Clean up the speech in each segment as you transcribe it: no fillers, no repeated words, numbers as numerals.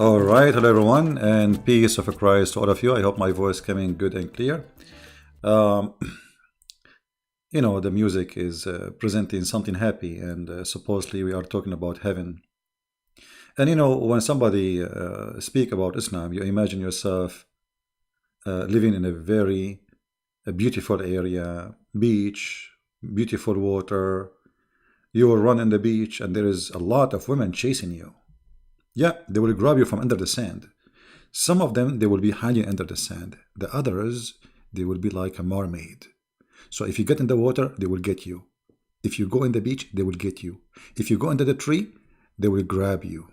All right, hello everyone, and peace of Christ to all of you. I hope my voice coming good and clear. Um, the music is presenting something happy, and supposedly we are talking about heaven. And when somebody speak about Islam, you imagine yourself living in a very beautiful area, beach, beautiful water. You will run in the beach, and there is a lot of women chasing you. Yeah, they will grab you from under the sand. Some of them, they will be hiding under the sand. The others, they will be like a mermaid. So if you get in the water, they will get you. If you go in the beach, they will get you. If you go under the tree, they will grab you.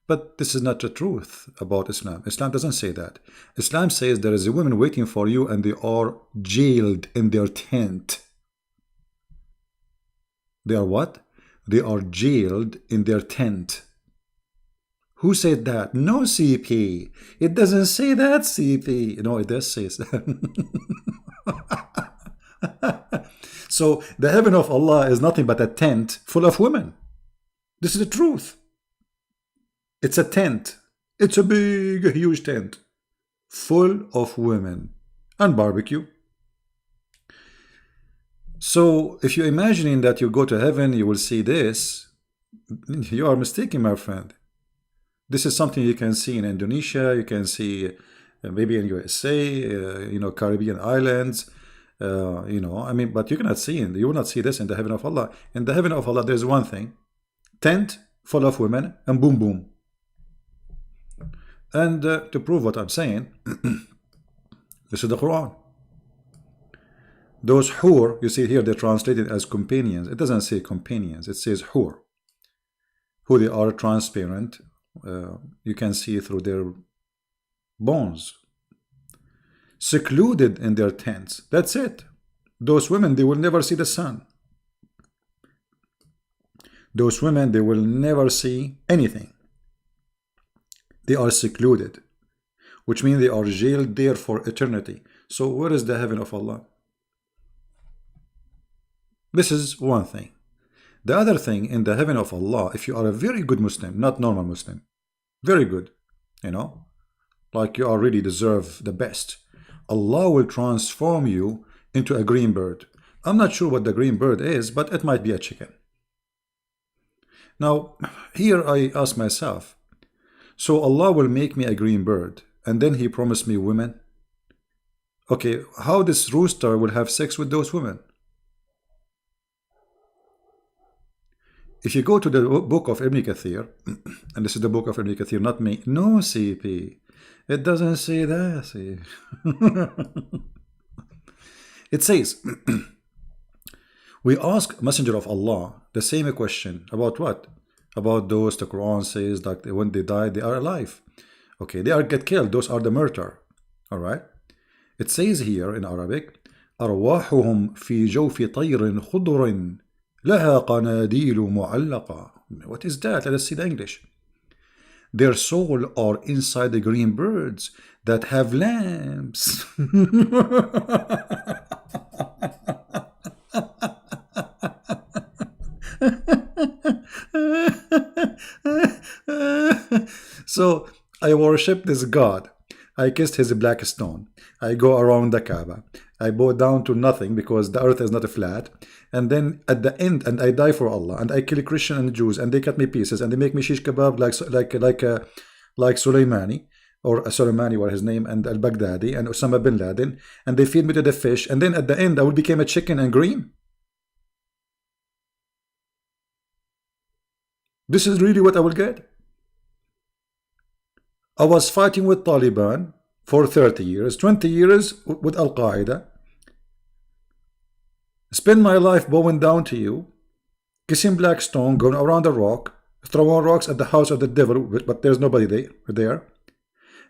But this is not the truth about Islam. Islam doesn't say that. Islam says there is a woman waiting for you and they are jailed in their tent. They are what? They are jailed in their tent. Who said that? No, CP. It doesn't say that, CP. No, it does say that. So the heaven of Allah is nothing but a tent full of women. This is the truth. It's a tent. It's a big, huge tent full of women and barbecue. So if you're imagining that you go to heaven, you will see this, you are mistaken, my friend. This is something you can see in Indonesia, you can see maybe in USA, Caribbean islands, but you cannot see you will not see this in the heaven of Allah. In the heaven of Allah, there's one thing, tent full of women, and boom, boom. And to prove what I'm saying, this is the Quran. Those hur, you see here, they're translated as companions. It doesn't say companions, it says hur. Who they are transparent. You can see through their bones, secluded in their tents. That's it. Those women, they will never see the sun. Those women, they will never see anything. They are secluded, which means they are jailed there for eternity. So where is the heaven of Allah? This is one thing. The other thing, in the heaven of Allah, if you are a very good Muslim, not normal Muslim, very good, like you already deserve the best, Allah will transform you into a green bird. I'm not sure what the green bird is, but it might be a chicken. Now, here I ask myself, so Allah will make me a green bird, and then He promised me women? Okay, how this rooster will have sex with those women? If you go to the book of Ibn Kathir, and this is the book of Ibn Kathir, not me. No, CP. It doesn't say that. See? It says, we ask Messenger of Allah the same question. About what? About those the Quran says that when they die, they are alive. Okay, they get killed. Those are the murder. All right. It says here in Arabic, أرواحهم في جوف طير خضر لها قناديل معلقة. What is that? Let us see the English. Their soul are inside the green birds that have lamps. So I worship this God. I kissed his black stone. I go around the Kaaba. I bow down to nothing because the earth is not flat. And then at the end, and I die for Allah, and I kill Christian and Jews, and they cut me pieces, and they make me shish kebab like Soleimani, or Soleimani was his name, and al-Baghdadi, and Osama bin Laden, and they feed me to the fish, and then at the end I will become a chicken and green. This is really what I will get. I was fighting with Taliban for 30 years, 20 years with Al-Qaeda. Spend my life bowing down to you, kissing black stone, going around the rock, throwing rocks at the house of the devil, but there's nobody there.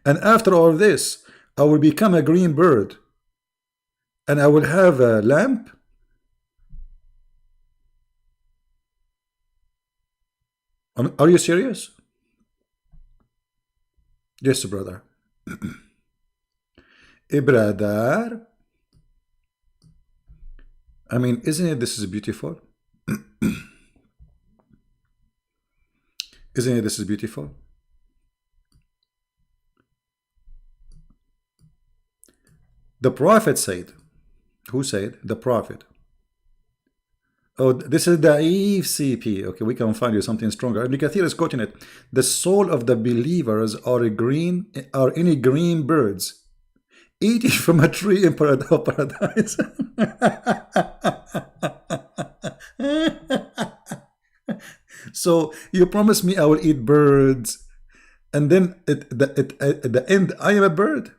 And after all this, I will become a green bird, and I will have a lamp. Are you serious? Yes, brother. Brother. I mean, isn't it this is beautiful? Isn't it this is beautiful? The Prophet said. Who said? The Prophet. Oh, this is Da'if CP. Okay, we can find you something stronger. Ibn Kathir is quoting it. The soul of the believers are any green birds eating from a tree in paradise. So you promise me I will eat birds, and then at the end I am a bird.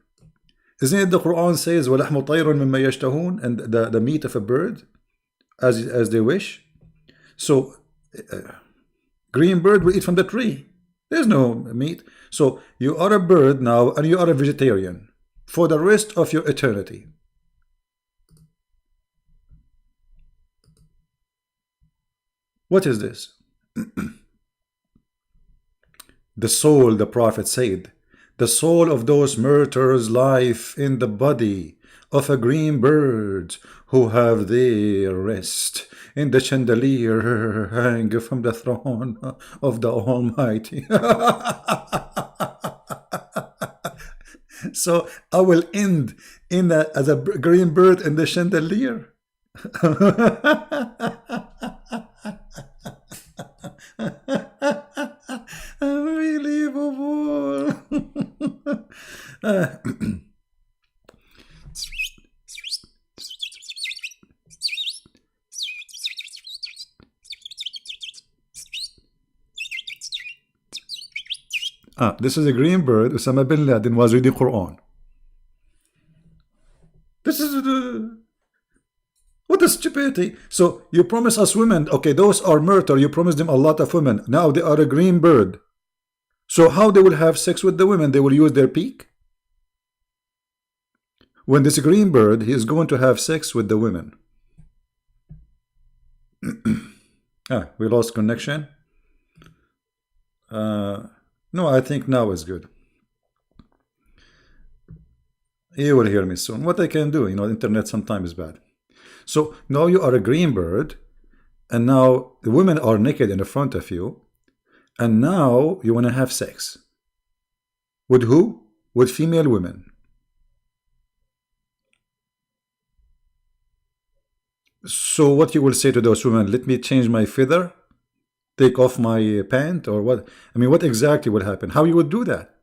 Isn't it the Quran says وَلَحْمُ طَيْرٌ مِمَّا يَشْتَهُونَ, and the meat of a bird as they wish? So green bird will eat from the tree. There's no meat. So you are a bird now, and you are a vegetarian for the rest of your eternity. What is this? The soul, the Prophet said, the soul of those martyrs life in the body of a green bird who have their rest in the chandelier hang from the throne of the Almighty. So I will end as a green bird in the chandelier. Unbelievable. This is a green bird. Osama bin Laden was reading Quran. This is what a stupidity. So you promise us women, okay, those are murder, you promise them a lot of women. Now they are a green bird. So how they will have sex with the women? They will use their beak? When this green bird, he is going to have sex with the women. We lost connection. No, I think now is good. You will hear me soon. What I can do, internet sometimes is bad. So now you are a green bird, and now the women are naked in the front of you, and now you want to have sex. With who? With female women. So what you will say to those women? Let me change my feather? Take off my pant? Or what? I mean, what exactly would happen? How you would do that?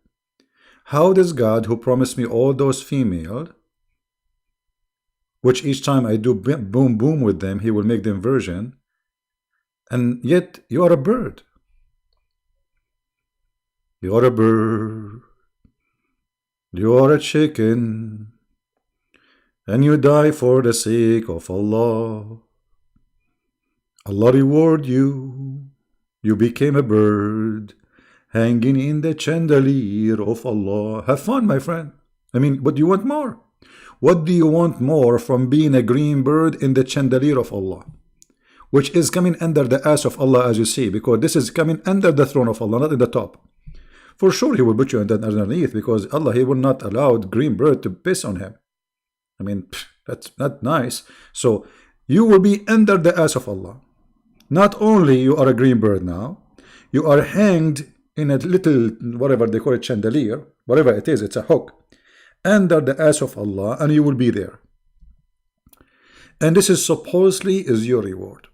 How does God, who promised me all those female, which each time I do boom boom with them, he will make them virgin, and yet you are a bird. You are a bird. You are a chicken, and you die for the sake of Allah. Allah reward you. You became a bird, hanging in the chandelier of Allah. Have fun, my friend. I mean, what do you want more? What do you want more from being a green bird in the chandelier of Allah? Which is coming under the ass of Allah, as you see, because this is coming under the throne of Allah, not in the top. For sure, he will put you underneath, because Allah, he will not allow the green bird to piss on him. I mean, that's not nice. So you will be under the ass of Allah. Not only you are a green bird now, you are hanged in a little, whatever they call it, chandelier, whatever it is, it's a hook, under the ass of Allah, and you will be there. And this is supposedly is your reward.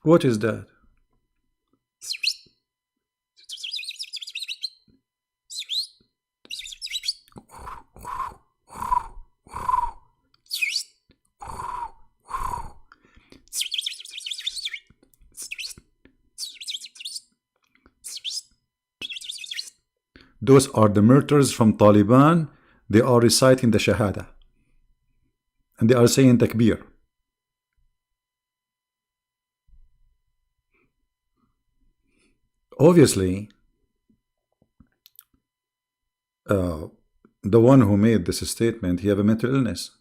What is that? Those are the murderers from Taliban. They are reciting the Shahada. And they are saying Takbir. Obviously, the one who made this statement, he have a mental illness.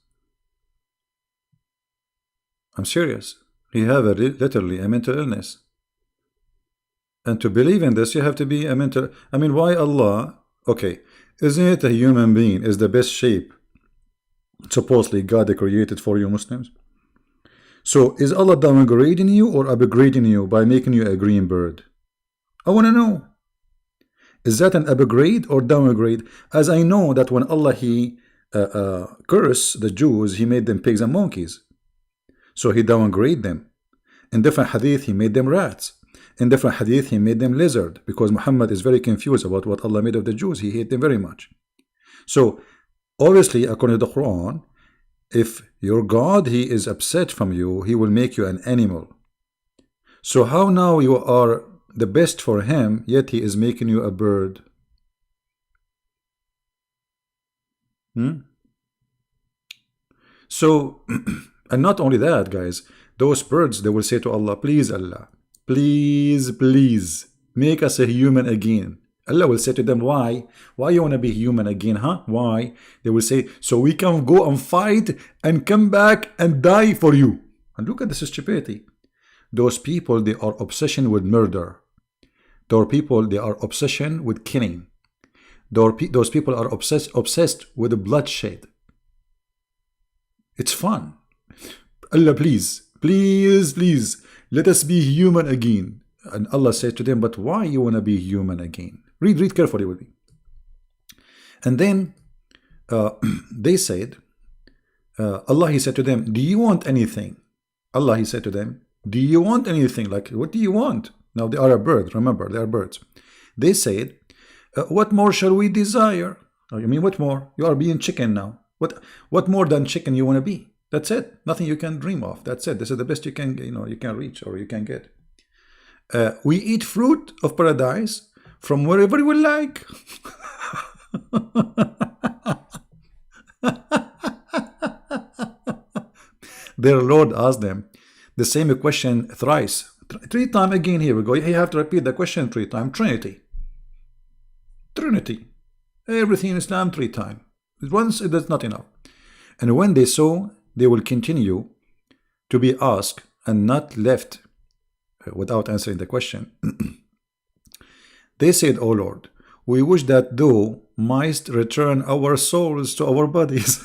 I'm serious. He have literally a mental illness. And to believe in this, you have to be a mental... I mean, why Allah? Okay, isn't it a human being is the best shape supposedly God created for you Muslims? So is Allah downgrading you or upgrading you by making you a green bird? I want to know. Is that an upgrade or downgrade? As I know that when Allah He cursed the Jews, He made them pigs and monkeys. So He downgraded them. In different hadith, He made them rats. In different hadith, He made them lizard. Because Muhammad is very confused about what Allah made of the Jews. He hated them very much. So obviously, according to the Quran, if your God, He is upset from you, He will make you an animal. So how now you are the best for Him, yet He is making you a bird? So, and not only that, guys, those birds, they will say to Allah, please Allah, please, make us a human again. Allah will say to them, why? Why you want to be human again, huh? Why? They will say, so we can go and fight and come back and die for you. And look at this stupidity. Those people, they are obsession with murder. Those people, they are obsession with killing. Those people are obsessed with the bloodshed. It's fun. Allah, please, let us be human again. And Allah said to them, but why you want to be human again? Read carefully with me. And then they said, Allah, He said to them, do you want anything? Allah, He said to them, do you want anything? Like, what do you want? Now they are a bird, remember, they are birds. They said, what more shall we desire? Oh, you mean what more? You are being chicken now. What more than chicken you want to be? That's it. Nothing you can dream of. That's it. This is the best you can, you can reach or you can get. We eat fruit of paradise from wherever we like. Their Lord asked them the same question thrice. Three times again. Here we go. You have to repeat the question 3 times. Trinity. Everything in Islam 3 times. Once, that's not enough. And when they saw they will continue to be asked and not left without answering the question, they said, O Lord, we wish that thou mightst return our souls to our bodies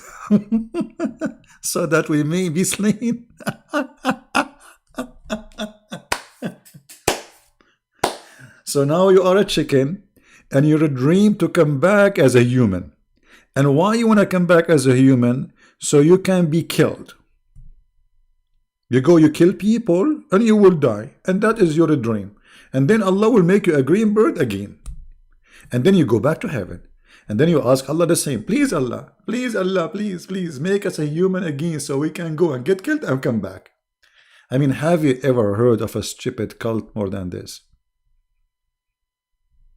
so that we may be slain. So now you are a chicken and you're a dream to come back as a human. And why you want to come back as a human? So you can be killed. You go, you kill people and you will die. And that is your dream. And then Allah will make you a green bird again. And then you go back to heaven. And then you ask Allah the same. Please Allah, please make us a human again so we can go and get killed and come back. I mean, have you ever heard of a stupid cult more than this?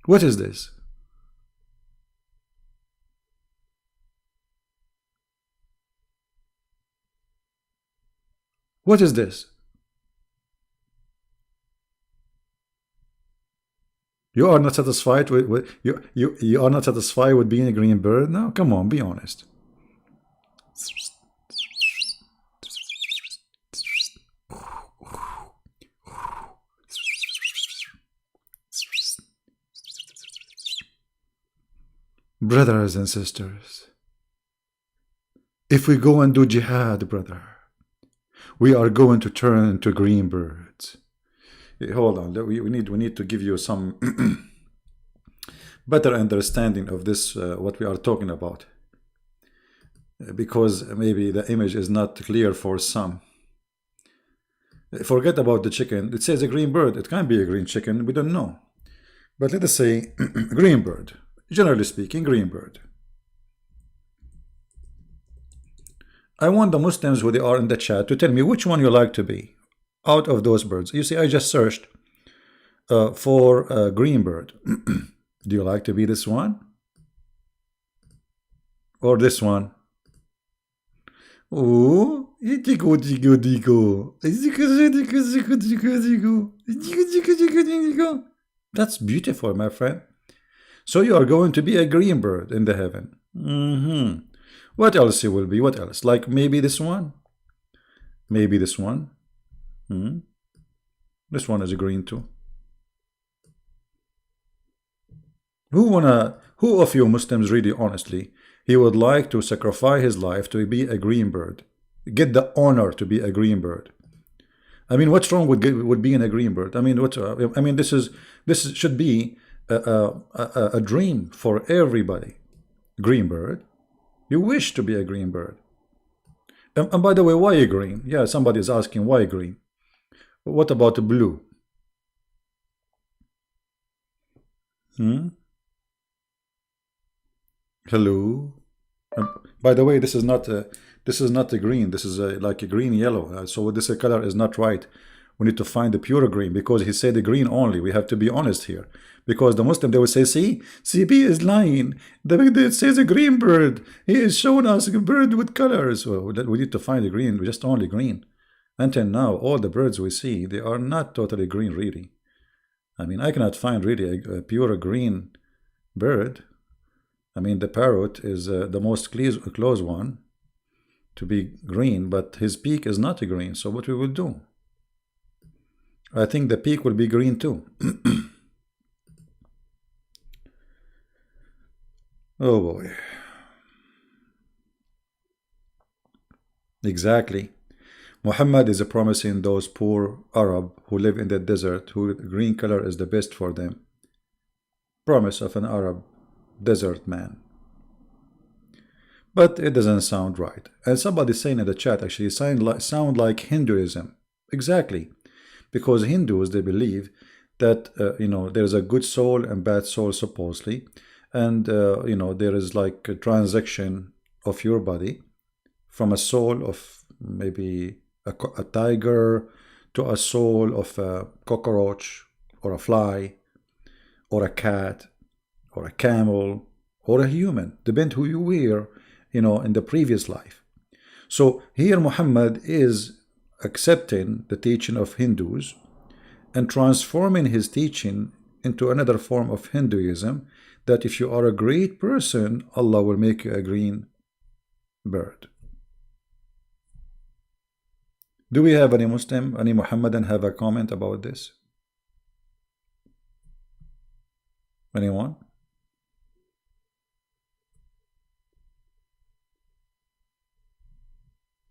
What is this? What is this? You are not satisfied with you are not satisfied with being a green bird now? Come on, be honest. Brothers and sisters, if we go and do jihad, brother, we are going to turn into green birds. Hold on, we need to give you some better understanding of this, what we are talking about, because maybe the image is not clear for some. Forget about the chicken. It says a green bird. It can be a green chicken. We don't know. But let us say green bird. Generally speaking, green bird. I want the Muslims who they are in the chat to tell me which one you like to be out of those birds. You see, I just searched for a green bird. Do you like to be this one? Or this one? Oh, that's beautiful, my friend. So you are going to be a green bird in the heaven. What else you will be? What else? Like maybe this one? Maybe this one? This one is a green too. Who of you Muslims really honestly, he would like to sacrifice his life to be a green bird? Get the honor to be a green bird. I mean, what's wrong with being a green bird? I mean, I mean, should be a dream for everybody. Green bird. You wish to be a green bird. And by the way, why green? Yeah, somebody is asking why green. What about the blue? Hmm? Hello. By the way, this is not a green. This is like a green yellow. So this color is not right. We need to find the pure green because he said the green only. We have to be honest here. Because the Muslim, they will say, see, CB is lying. It says a green bird. He is showing us a bird with colors. Well, we need to find the green, just only green. Until now, all the birds we see, they are not totally green, really. I mean, I cannot find really a pure green bird. I mean, the parrot is the most close one to be green, but his beak is not green. So what we will do? I think the peak will be green too. Oh boy. Exactly. Muhammad is promising those poor Arab who live in the desert, who green color is the best for them. Promise of an Arab desert man. But it doesn't sound right. And somebody saying in the chat actually sound like Hinduism. Exactly. Because Hindus, they believe that there's a good soul and bad soul supposedly, and there is like a transaction of your body from a soul of maybe a tiger to a soul of a cockroach or a fly or a cat or a camel or a human, depend who you were, in the previous life. So here Muhammad is accepting the teaching of Hindus and transforming his teaching into another form of Hinduism, that if you are a great person, Allah will make you a green bird. Do we have any Muslim, any Muhammadan have a comment about this? Anyone?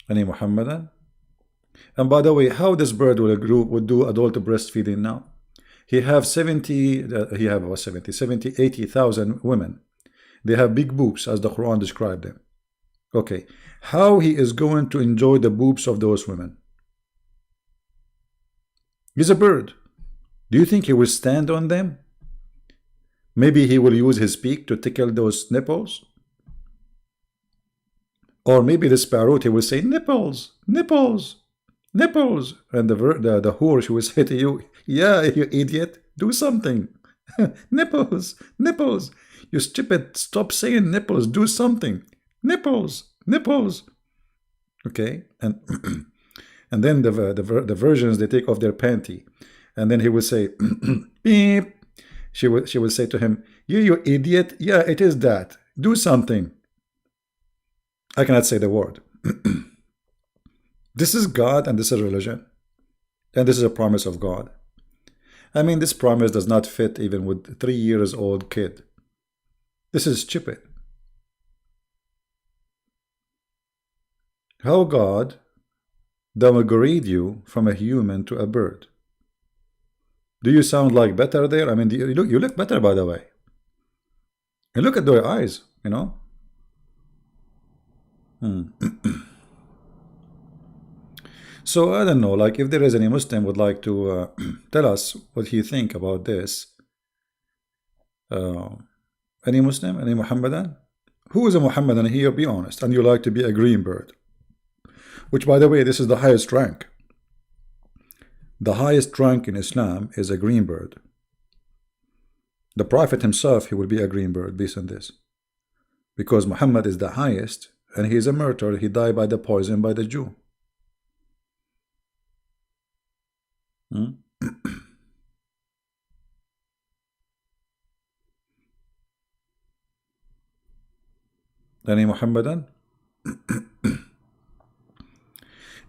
Any Muhammadan? And by the way, how this bird would do adult breastfeeding now? He have 80,000 women. They have big boobs, as the Quran described them. Okay, how he is going to enjoy the boobs of those women? He's a bird. Do you think he will stand on them? Maybe he will use his beak to tickle those nipples? Or maybe the sparrow, he will say, nipples, nipples, nipples. And the whore, she will say to you, yeah, you idiot, do something. Nipples, nipples. You stupid, stop saying nipples, do something. Nipples, nipples. Okay, and and then the virgins, they take off their panty. And then he will say, beep. She will say to him, you idiot, yeah, it is that. Do something. I cannot say the word. This is God and this is religion. And this is a promise of God. I mean, this promise does not fit even with a 3-year-old kid. This is stupid. How God downgrade you from a human to a bird? Do you sound like better there? I mean, you look better, by the way. And look at their eyes, So I don't know, like if there is any Muslim would like to tell us what he think about this. Any Muslim, any Muhammadan? Who is a Muhammadan here? Be honest, and you like to be a green bird, which, by the way, this is the highest rank. The highest rank in Islam is a green bird. The Prophet himself, he will be a green bird based on this, because Muhammad is the highest, and he is a martyr. He died by the poison by the Jew. Any Muhammadan?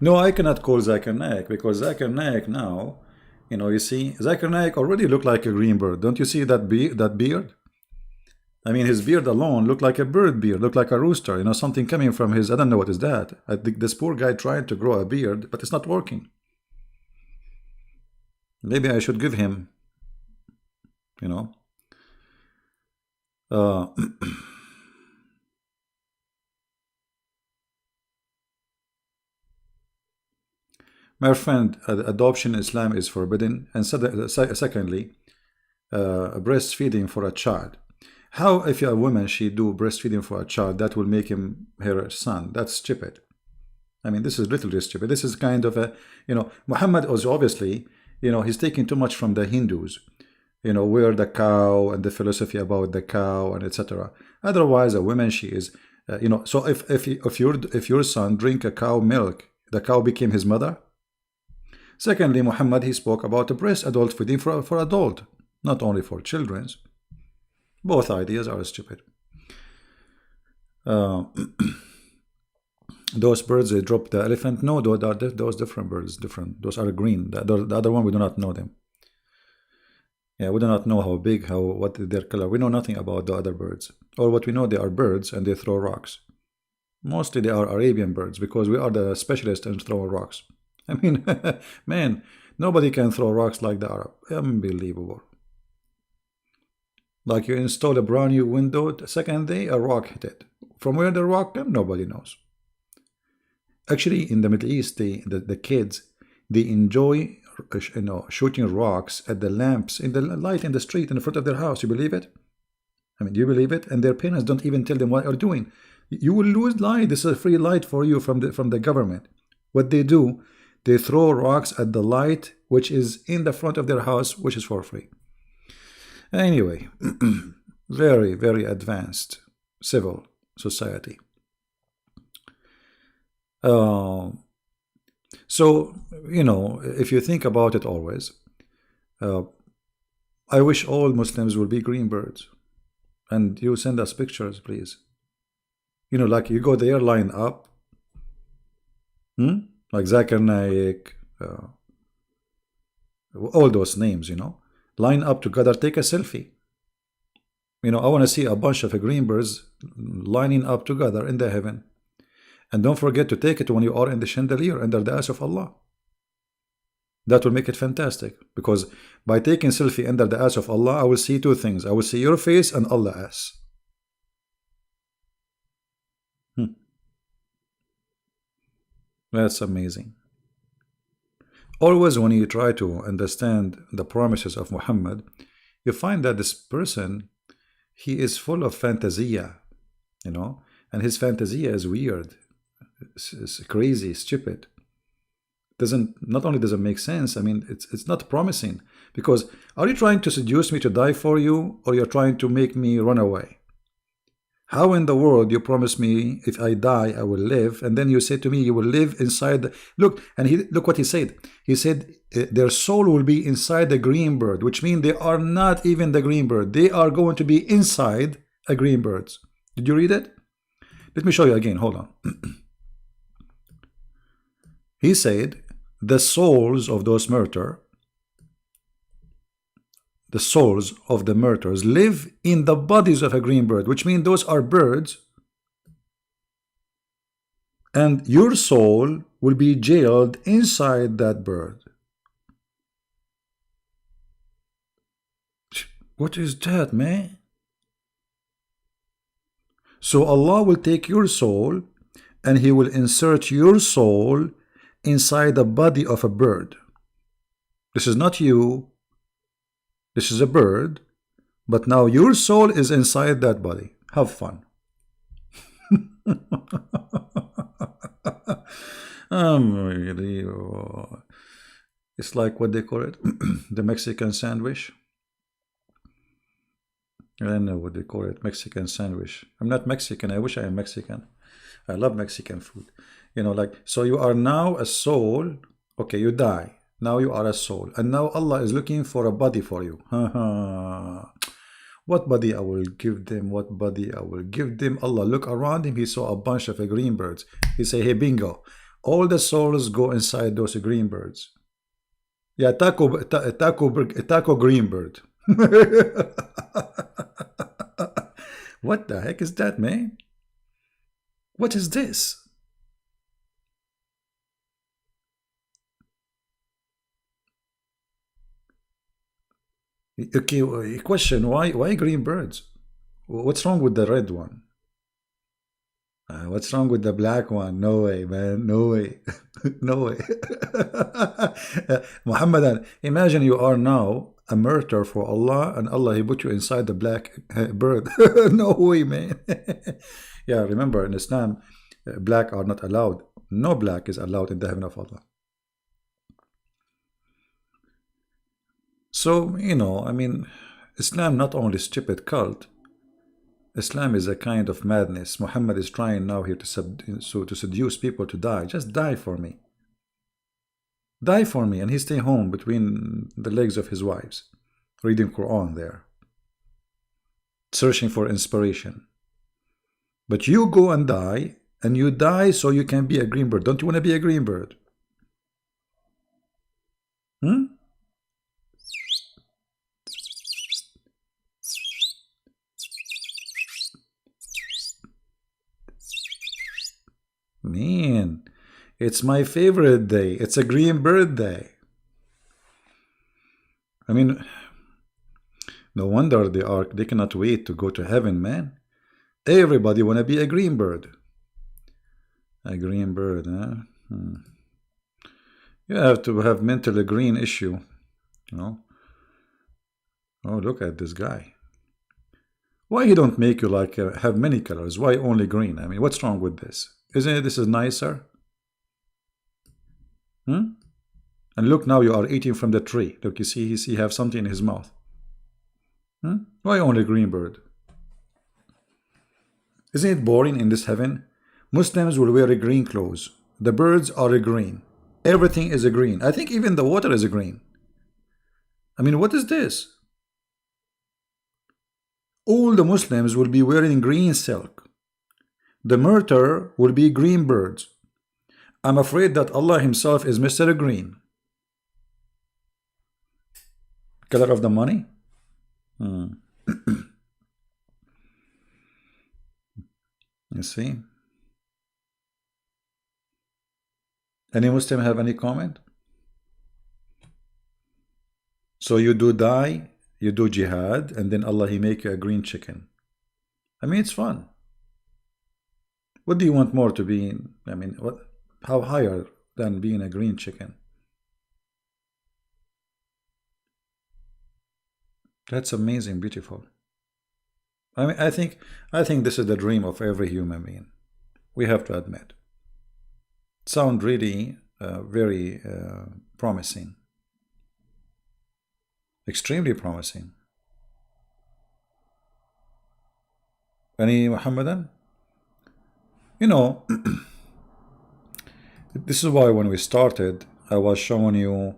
No, I cannot call Zakir Naik, because Zakir Naik now, you see, Zakir Naik already looked like a green bird. Don't you see that beard? I mean, his beard alone looked like a bird beard, looked like a rooster, something coming from his, I don't know what is that. I think this poor guy trying to grow a beard, but it's not working. Maybe I should give him, you know. Uh, my friend, adoption in Islam is forbidden. And secondly, breastfeeding for a child. How, if you're a woman, she do breastfeeding for a child, that will make him her son? That's stupid. I mean, this is literally stupid. This is kind of a, Muhammad was obviously, he's taking too much from the Hindus, where the cow and the philosophy about the cow and etc. Otherwise, a woman, she is, so if your son drink a cow milk, the cow became his mother. Secondly, Muhammad, he spoke about the breast adult feeding for adult, not only for children's. Both ideas are stupid. Uh, those birds, they drop the elephant. No, those different birds, different. Those are green. The other one, we do not know them. Yeah, we do not know how big, what is their color. We know nothing about the other birds. Or what we know, they are birds and they throw rocks. Mostly they are Arabian birds because we are the specialists in throwing rocks. I mean, man, nobody can throw rocks like the Arab. Unbelievable. Like you install a brand new window, the second day a rock hit it. From where the rock came, nobody knows. Actually, in the Middle East, the kids, they enjoy shooting rocks at the lamps in the light in the street in the front of their house. You believe it? I mean, do you believe it? And their parents don't even tell them what they're doing. You will lose light. This is a free light for you from the government. What they do, they throw rocks at the light which is in the front of their house, which is for free. Anyway, very, very advanced civil society. So, if you think about it always, I wish all Muslims will be green birds. And you send us pictures, please. Like you go there, line up. Like Zakir Naik, all those names, line up together, take a selfie. I want to see a bunch of green birds lining up together in the heaven. And don't forget to take it when you are in the chandelier under the eyes of Allah. That will make it fantastic. Because by taking selfie under the eyes of Allah, I will see two things. I will see your face and Allah's ass. That's amazing. Always when you try to understand the promises of Muhammad, you find that this person, he is full of fantasia, and his fantasia is weird. It's crazy, stupid. Not only does it make sense, I mean, it's not promising. Because are you trying to seduce me to die for you, or you're trying to make me run away? How in the world you promise me if I die I will live, and then you say to me you will live inside look, and look what he said. He said their soul will be inside the green bird, which means they are not even the green bird. They are going to be inside a green bird. Did you read it? Let me show you again. Hold on. He said the souls of those murderers, the souls of the murderers live in the bodies of a green bird, which means those are birds, and your soul will be jailed inside that bird. What is that, man? So Allah will take your soul and He will insert your soul inside the body of a bird. This is not you. This is a bird, but now your soul is inside that body. Have fun. Really, it's like what they call it, the Mexican sandwich. I don't know what they call it, Mexican sandwich. I'm not Mexican. I wish I am Mexican. I love Mexican food. So you are now a soul. Okay, you die. Now you are a soul. And now Allah is looking for a body for you. What body I will give them? What body I will give them? Allah look around him. He saw a bunch of green birds. He say, hey, bingo. All the souls go inside those green birds. Yeah, taco green bird. What the heck is that, man? What is this? Okay, question, why green birds? What's wrong with the red one? What's wrong with the black one? No way, man. No way. No way. Muhammadan, imagine you are now a martyr for Allah and Allah, He put you inside the black bird. No way, man. Yeah, remember in Islam, black are not allowed. No black is allowed in the heaven of Allah. So, I mean, Islam not only stupid cult, Islam is a kind of madness. Muhammad is trying now here to seduce people to die. Just die for me. Die for me. And he stay home between the legs of his wives, reading Quran there, searching for inspiration. But you go and die, and you die so you can be a green bird. Don't you want to be a green bird? Hmm? Man, it's my favorite day. It's a green bird day. I mean, no wonder they cannot wait to go to heaven, man. Everybody wanna be a green bird. A green bird, huh? You have to have mental green issue, you know. Oh, look at this guy. Why he don't make you like have many colors? Why only green? I mean, what's wrong with this? Isn't it this is nicer? And look, now you are eating from the tree. Look, you see, he have something in his mouth. Why only green bird? Isn't it boring in this heaven? Muslims will wear green clothes. The birds are green. Everything is a green. I think even the water is a green. I mean, what is this? All the Muslims will be wearing green silk. The murder will be green birds. I'm afraid that Allah Himself is Mr. Green. Color of the money? You see? Any Muslim have any comment? So you do die, you do jihad, and then Allah He make you a green chicken. I mean, it's fun. What do you want more to be? I mean, what? How higher than being a green chicken? That's amazing, beautiful. I mean, I think this is the dream of every human being. We have to admit. Sound really very promising. Extremely promising. Any Muhammadan? You know, this is why when we started, I was showing you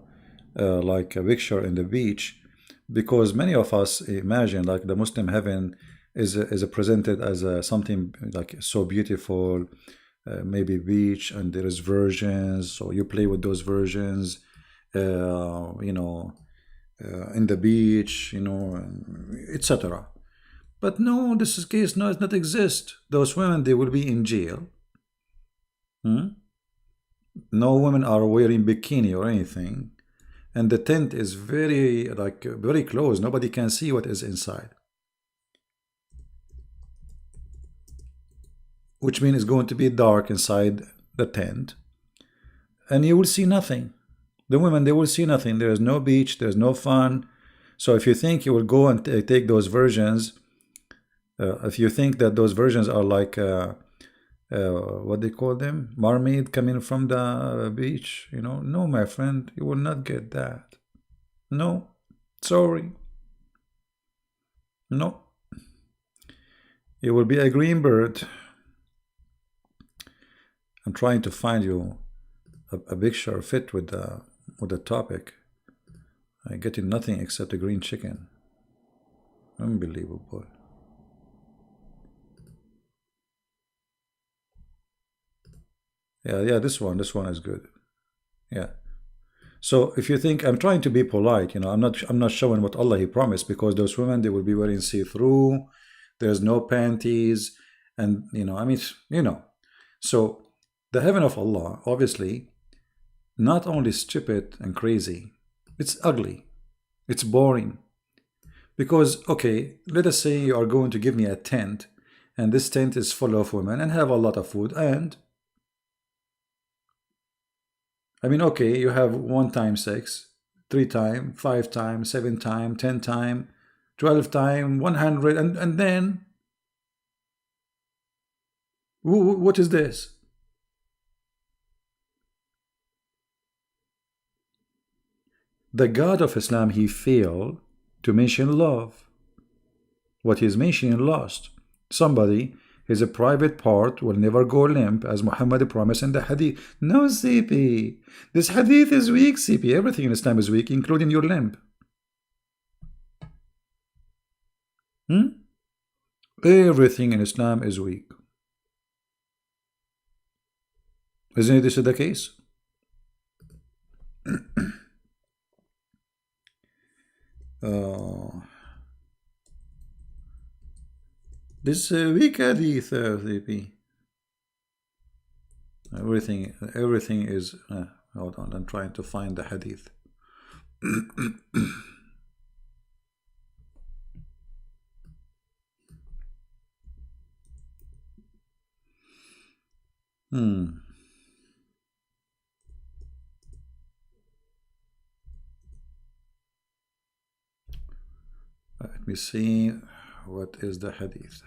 like a picture in the beach, because many of us imagine like the Muslim heaven is presented as something like so beautiful, maybe beach, and there is versions, so you play with those versions, in the beach, etc. But no, this is case no, it not exist. Those women, they will be in jail. No women are wearing bikini or anything, and the tent is very close. Nobody can see what is inside, which means it's going to be dark inside the tent, and you will see nothing. The women, they will see nothing. There is no beach, there's no fun. So if you think you will go and take those versions, if you think that those versions are like what they call them, mermaid coming from the beach, no, my friend, you will not get that. No, sorry, no. You will be a green bird. I'm trying to find you a picture fit with the topic. I'm getting nothing except a green chicken. Unbelievable. Yeah, this one is good. Yeah. So if you think I'm trying to be polite, I'm not showing what Allah He promised, because those women, they will be wearing see-through. There's no panties, and I mean, So the heaven of Allah, obviously, not only stupid and crazy, it's ugly, it's boring. Because, okay, let us say you are going to give me a tent, and this tent is full of women and have a lot of food. And I mean, okay, you have 1 times 6, 3 times, 5 times, 7 times, 10 times, 12 times, 100, and then what is this? The God of Islam, he failed to mention love. What he's mentioning lost. Somebody, his a private part will never go limp, as Muhammad promised in the hadith. No, CP. This hadith is weak, CP. Everything in Islam is weak, including your limp. Everything in Islam is weak. Isn't this the case? This weak hadith, CP. Everything is. Hold on, I'm trying to find the hadith. Let me see what is the hadith.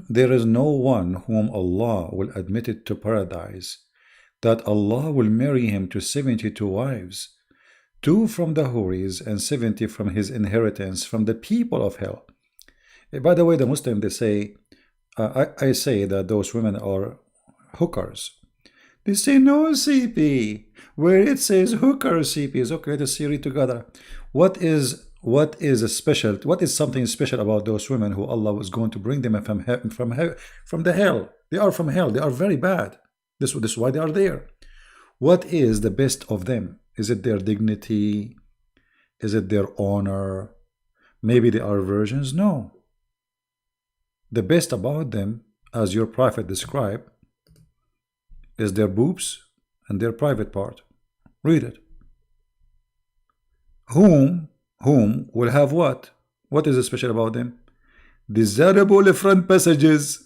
There is no one whom Allah will admit it to paradise, that Allah will marry him to 72 wives, 2 from the Houris and 70 from his inheritance from the people of hell. By the way, the Muslim, they say, I say that those women are hookers. They say, no, CP. Where it says hooker, CP is okay. Let's see it together. What is something special about those women who Allah was going to bring them from the hell? They are from hell. They are very bad. This is why they are there. What is the best of them? Is it their dignity? Is it their honor? Maybe they are virgins? No. The best about them, as your prophet described, is their boobs and their private part. Read it. Whom will have what? What is special about them? Desirable front passages.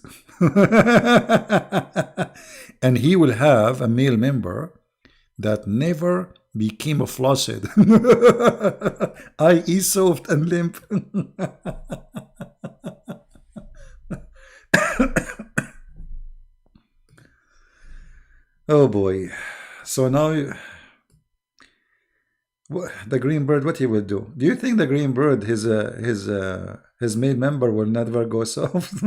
And he will have a male member that never became flaccid, i.e. soft and limp. Oh boy. So now the green bird, what he will do? Do you think the green bird, his male member will never go soft?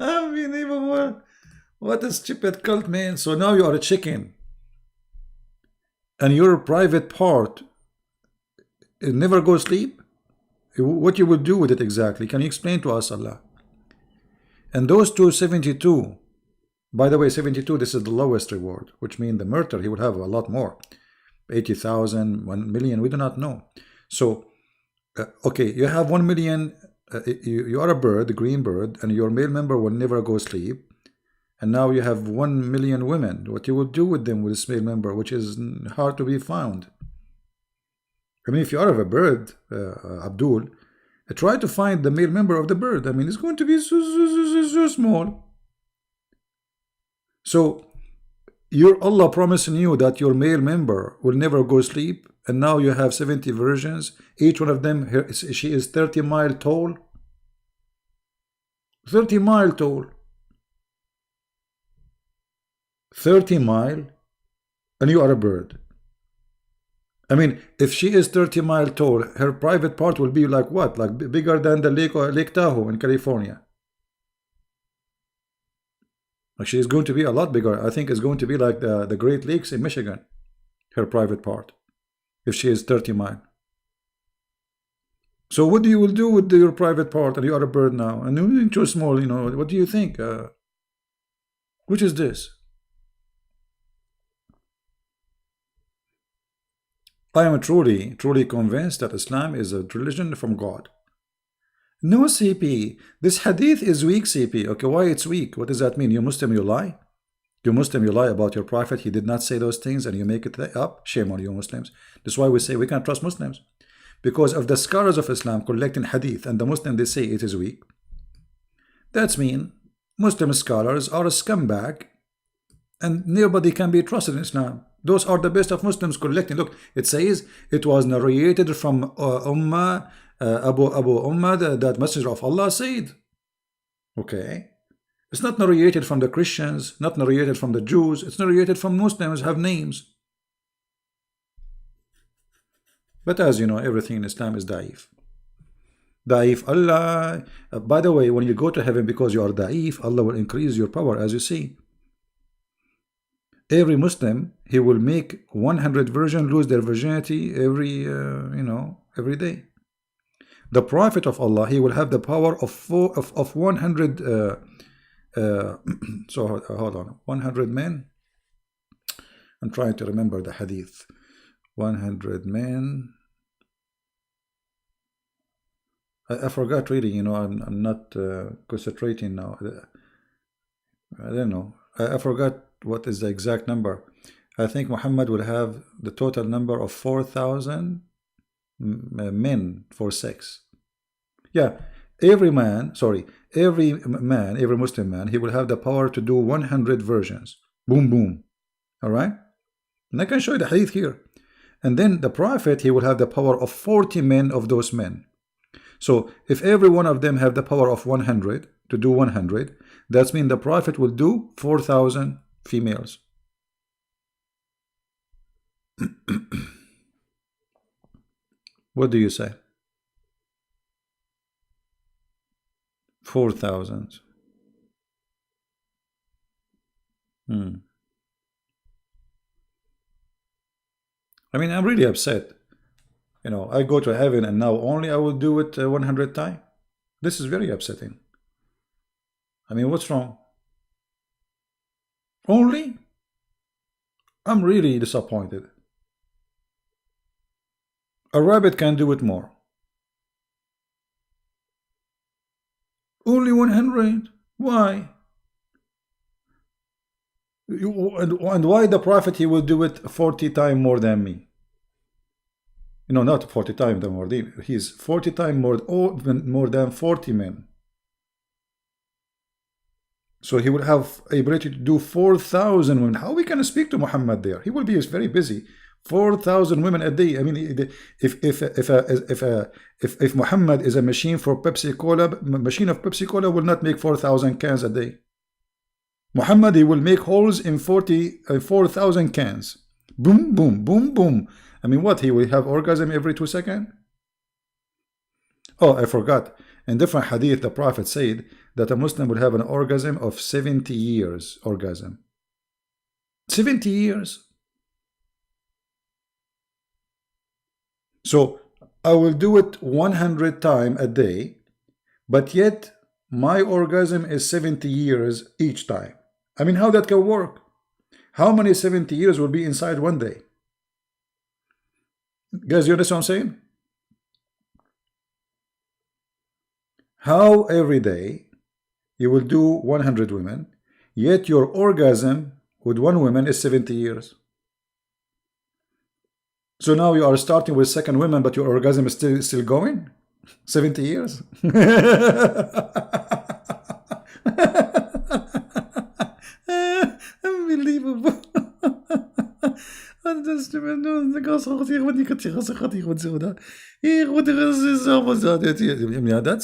Unbelievable. What a stupid cult, man. So now you are a chicken, and your private part, it never goes sleep. What you will do with it exactly? Can you explain to us, Allah? And those 272, by the way, 72, this is the lowest reward, which means the murder, he would have a lot more. 80,000, 1 million, we do not know. So, okay, you have 1 million, you are a bird, the green bird, and your male member will never go sleep. And now you have 1 million women. What you will do with them, with this male member, which is hard to be found. I mean, if you are of a bird, Abdul, try to find the male member of the bird. I mean, it's going to be so small. So, your Allah promising you that your male member will never go sleep, and now you have 70 virgins. Each one of them, she is 30 miles tall. 30 miles tall. 30 miles, and you are a bird. I mean, if she is 30 miles tall, her private part will be like what? Like bigger than the Lake Tahoe in California. Like she is going to be a lot bigger. I think it's going to be like the Great Lakes in Michigan, her private part, if she is 30 miles. So what do you will do with your private part? And you are a bird now, and you're too small. You know, what do you think? Which is this? I am truly, truly convinced that Islam is a religion from God. No, CP. This hadith is weak, CP. Okay, why it's weak? What does that mean? You Muslim, you lie? You Muslim, you lie about your prophet. He did not say those things and you make it up. Shame on you Muslims. That's why we say we can't trust Muslims. Because of the scholars of Islam collecting hadith and the Muslim, they say it is weak. That's mean Muslim scholars are a scumbag and nobody can be trusted in Islam. Those are the best of Muslims collecting. Look, it says it was narrated from Abu Ummah, that Messenger of Allah said. Okay. It's not narrated from the Christians, not narrated from the Jews. It's narrated from Muslims have names. But as you know, everything in Islam is da'if. Da'if, Allah. By the way, when you go to heaven because you are da'if, Allah will increase your power, as you see. Every Muslim, he will make 100 virgins lose their virginity every day. The Prophet of Allah, he will have the power of 100. So hold on, 100 men. I'm trying to remember the hadith. 100 men. I forgot really. You know, I'm not concentrating now. I don't know. I forgot what is the exact number. I think Muhammad will have the total number of 4,000 men for sex. Yeah, every Muslim man, he will have the power to do 100 versions. Boom, boom. All right? And I can show you the hadith here. And then the Prophet, he will have the power of 40 men of those men. So if every one of them have the power of 100 to do 100, that means the Prophet will do 4,000 females. What do you say? 4,000. I mean, I'm really upset. You know, I go to heaven and now only I will do it 100 times. This is very upsetting. I mean, what's wrong? Only? I'm really disappointed. A rabbit can do it more. Only 100? Why? And why the Prophet, he will do it 40 times more than me? You know, not 40 times more. He's 40 times more than 40 men. So he will have ability to do 4,000 women. How we can speak to Muhammad there? He will be very busy. 4,000 women a day. I mean, if Muhammad is a machine for Pepsi Cola, machine of Pepsi Cola will not make 4,000 cans a day. Muhammad, he will make holes in 4,000 cans. Boom, boom, boom, boom. I mean, what? He will have orgasm every 2 seconds? Oh, I forgot. In different hadith, the Prophet said that a Muslim will have an orgasm of 70 years. Orgasm. 70 years. So I will do it 100 times a day, but yet my orgasm is 70 years each time. I mean, how that can work? How many 70 years will be inside one day? Guys, you understand what I'm saying? How every day you will do 100 women, yet your orgasm with one woman is 70 years. So now you are starting with second woman, but your orgasm is still going? 70 years? Unbelievable. That's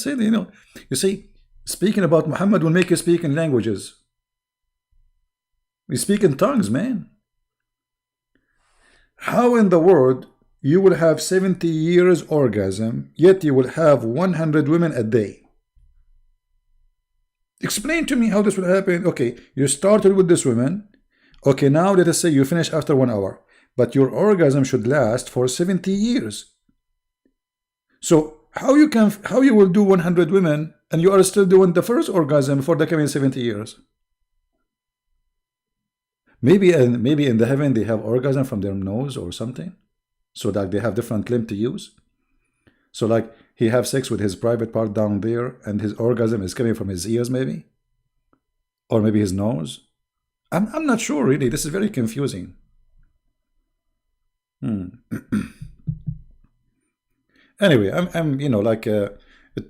it, you know. You see, speaking about Muhammad will make you speak in languages. We speak in tongues, man. How in the world you will have 70 years orgasm, yet you will have 100 women a day? Explain to me how this will happen. Okay, you started with this woman. Okay, now let us say you finish after 1 hour, but your orgasm should last for 70 years. So how you will do 100 women and you are still doing the first orgasm for the coming 70 years? Maybe in the heaven they have orgasm from their nose or something, so that they have different limb to use. So like he have sex with his private part down there, and his orgasm is coming from his ears, maybe, or maybe his nose. I'm not sure really. This is very confusing. Anyway, I'm like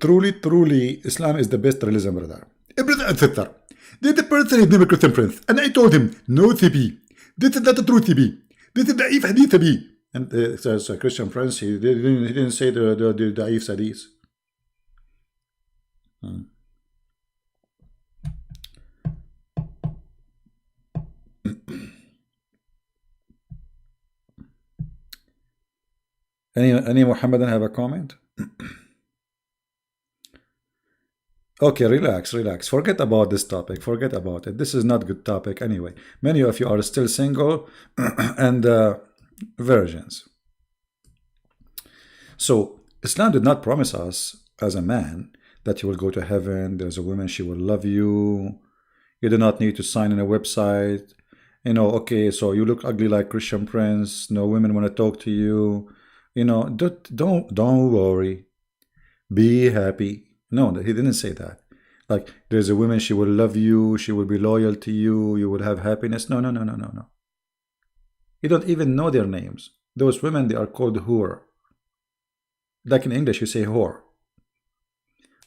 truly Islam is the best religion, brother. Brother and sister, the person is never Christian prince, and I told him no TB. This is not the true TB. This is the if hadith TB. And so Christian prince, he didn't say the if hadith. Any Mohammedan have a comment? Okay, relax. Forget about this topic. Forget about it. This is not good topic anyway. Many of you are still single and virgins. So Islam did not promise us as a man that you will go to heaven. There's a woman, she will love you. You do not need to sign in a website. Okay, so you look ugly like Christian Prince. No women want to talk to you. Don't worry. Be happy. No, he didn't say that. Like, there's a woman, she will love you, she will be loyal to you, you will have happiness. No. You don't even know their names. Those women, they are called whore. Like in English, you say whore.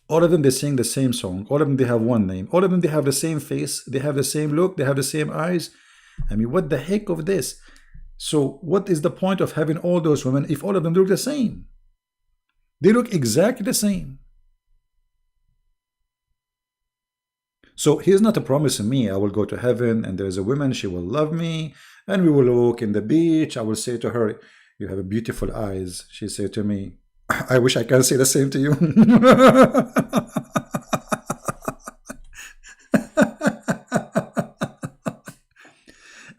All of them, they sing the same song. All of them, they have one name. All of them, they have the same face. They have the same look. They have the same eyes. I mean, what the heck of this? So what is the point of having all those women if all of them look the same? They look exactly the same. So he's not promising me I will go to heaven and there's a woman, she will love me, and we will walk in the beach. I will say to her, you have beautiful eyes. She said to me, I wish I can say the same to you.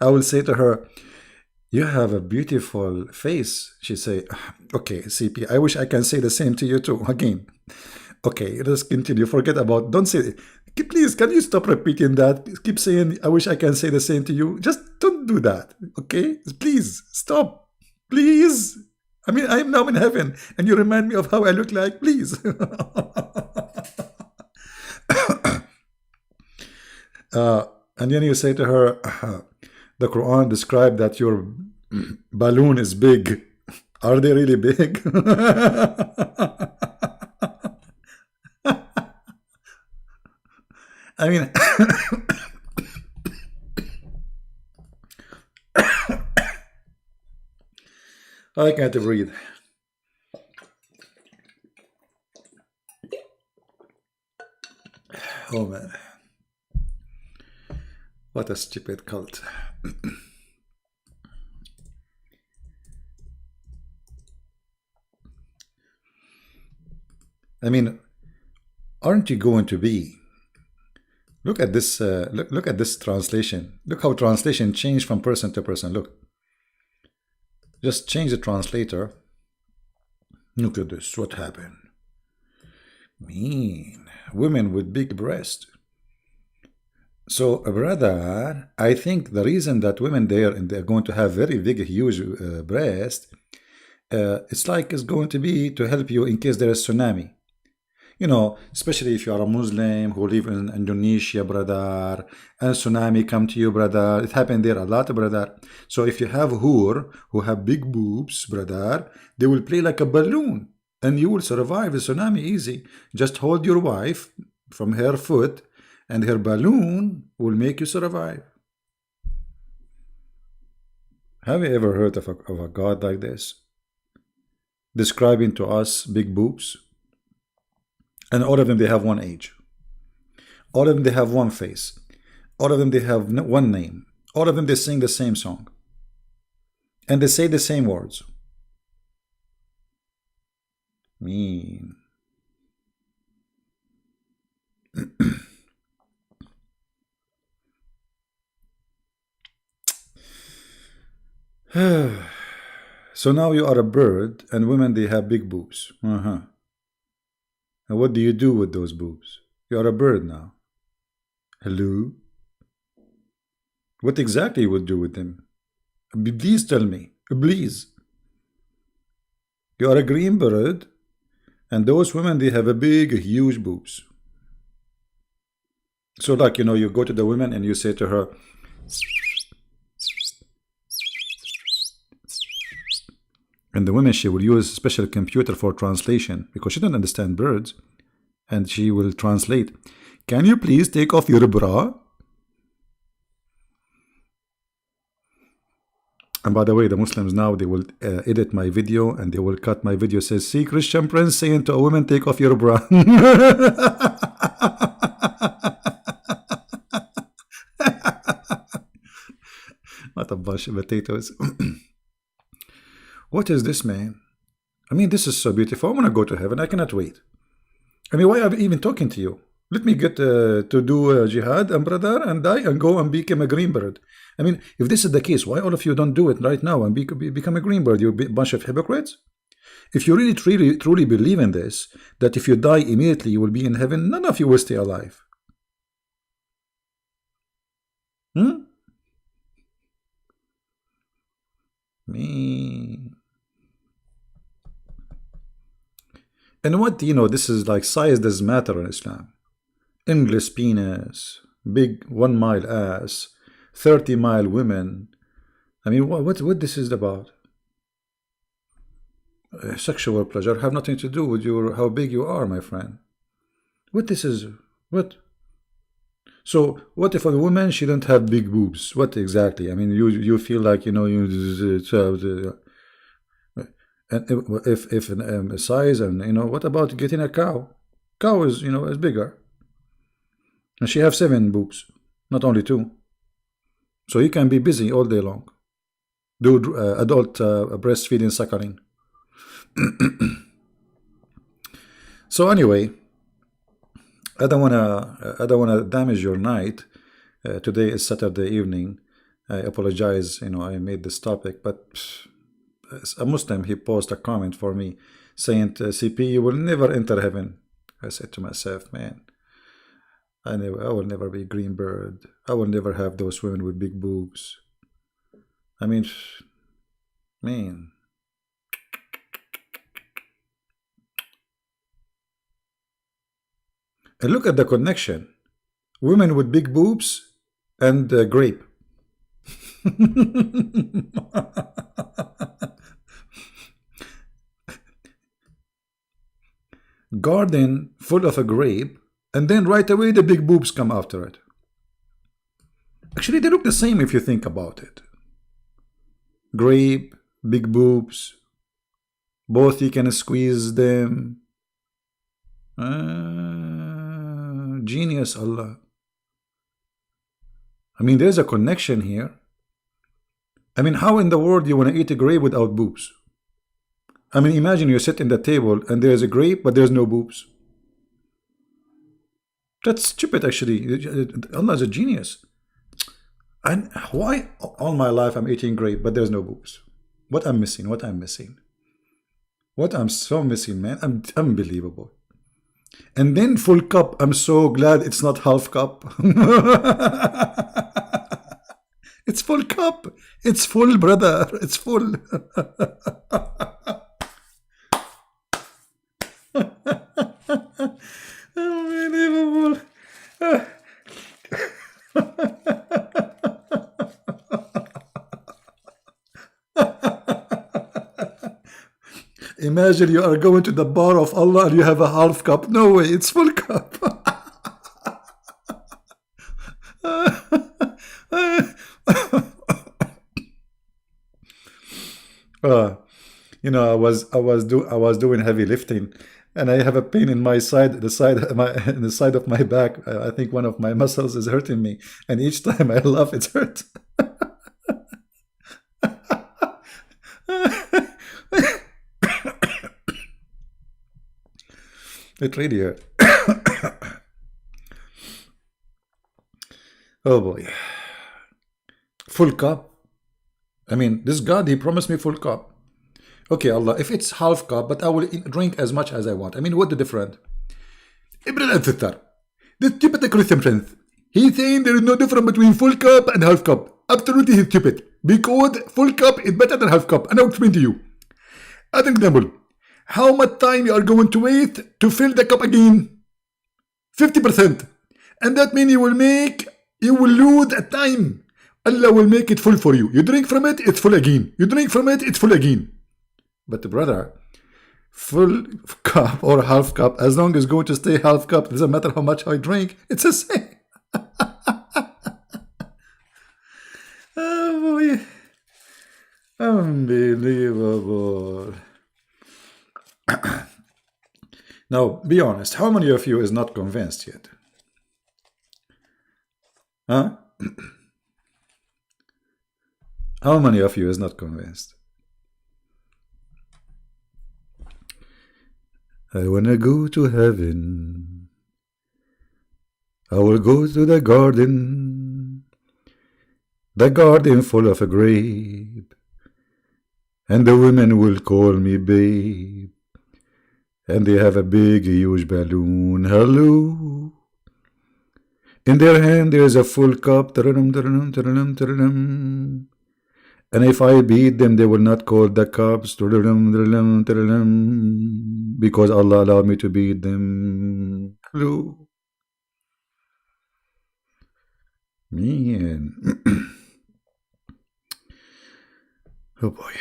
I will say to her, you have a beautiful face. She say, okay, CP, I wish I can say the same to you too. Again. Okay, let's continue. Forget about, don't say, please, can you stop repeating that? Keep saying, I wish I can say the same to you. Just don't do that, okay? Please, stop. Please. I mean, I am now in heaven, and you remind me of how I look like, please. And then you say to her, the Quran described that your balloon is big. Are they really big? I mean, I can't breathe. Oh man. What a stupid cult. I mean, aren't you going to be? Look at this. Look at this translation. Look how translation changed from person to person. Look. Just change the translator. Look at this. What happened? Mean women with big breast. So, brother, I think the reason that women there and they're going to have very big, huge breast, it's like it's going to be to help you in case there is tsunami. Especially if you are a Muslim who live in Indonesia, brother, and tsunami come to you, brother. It happened there a lot, brother. So if you have hur who have big boobs, brother, they will play like a balloon, and you will survive the tsunami easy. Just hold your wife from her foot, and her balloon will make you survive. Have you ever heard of a God like this? Describing to us big boobs? And all of them, they have one age. All of them, they have one face. All of them, they have one name. All of them, they sing the same song. And they say the same words. Mean. So now you are a bird, and women, they have big boobs. And what do you do with those boobs? You are a bird now. Hello? What exactly you would do with them? Please tell me. Please. You are a green bird, and those women, they have a big, huge boobs. So like, you go to the women and you say to her, and the woman, she will use a special computer for translation because she doesn't understand birds, and she will translate. Can you please take off your bra? And by the way, the Muslims now, they will edit my video and they will cut my video. Says, see Christian Prince saying to a woman, take off your bra. What a bunch of potatoes. What is this, man? I mean, this is so beautiful. I want to go to heaven. I cannot wait. I mean, why am I even talking to you? Let me get to do jihad and brother and die and go and become a green bird. I mean, if this is the case, why all of you don't do it right now and become a green bird? You're a bunch of hypocrites. If you really truly believe in this, that if you die immediately you will be in heaven, none of you will stay alive. Me. And what, this is like, size does matter in Islam. English penis, big 1 mile ass, 30-mile women. I mean, what this is about? Sexual pleasure have nothing to do with how big you are, my friend. What this is? What? So what if a woman, she don't have big boobs? What exactly? I mean, you feel like and if a size, and what about getting a cow? Cow is is bigger, and she have 7 boobs, not only 2. So you can be busy all day long, do adult breastfeeding, suckling. So anyway, I don't wanna damage your night. Today is Saturday evening. I apologize. I made this topic, but a Muslim, he posted a comment for me saying, "CP, you will never enter heaven." I said to myself, man, I will never be a green bird. I will never have those women with big boobs. I mean, man. And look at the connection. Women with big boobs and grape. Garden full of a grape, and then right away the big boobs come after it. Actually, they look the same if you think about it. Grape, big boobs, both you can squeeze them. Genius, Allah. I mean, there's a connection here. I mean, how in the world you want to eat a grape without boobs? I mean, imagine you sit in the table and there's a grape, but there's no boobs. That's stupid, actually. Allah is a genius. And why all my life I'm eating grape, but there's no boobs? What I'm missing? What I'm missing? What I'm so missing, man? Unbelievable. And then full cup. I'm so glad it's not half cup. It's full cup. It's full, brother. It's full. Unbelievable. Imagine you are going to the bar of Allah and you have a half cup. No way, it's full cup. I was doing heavy lifting, and I have a pain in my side, the side of my back. I think one of my muscles is hurting me, and each time I laugh, it hurts. It really hurt. Oh boy. Full cup. I mean, this God, he promised me full cup. Okay, Allah, if it's half cup, but I will drink as much as I want. I mean, what the difference? brother and sister, this stupid Christian prince, he's saying there is no difference between full cup and half cup. Absolutely, he's stupid. Because full cup is better than half cup. And I'll explain to you. As an example, how much time you are going to wait to fill the cup again? 50%. And that means you will lose a time. Allah will make it full for you. You drink from it, it's full again. You drink from it, it's full again. But brother, full cup or half cup, as long as it's going to stay half cup, doesn't matter how much I drink, it's the same. Oh boy. Unbelievable. Now, be honest, how many of you is not convinced yet? Huh? How many of you is not convinced? I wanna go to heaven. I will go to the garden full of a grape, and the women will call me babe, and they have a big huge balloon, hello. In their hand there is a full cup, ta-da-dum, ta-da-dum, ta-da-dum, ta-da-dum. And if I beat them, they will not call the cops, ta-da-dum, ta-da-dum, ta-da-dum, because Allah allowed me to beat them. Hello. Man. Oh boy.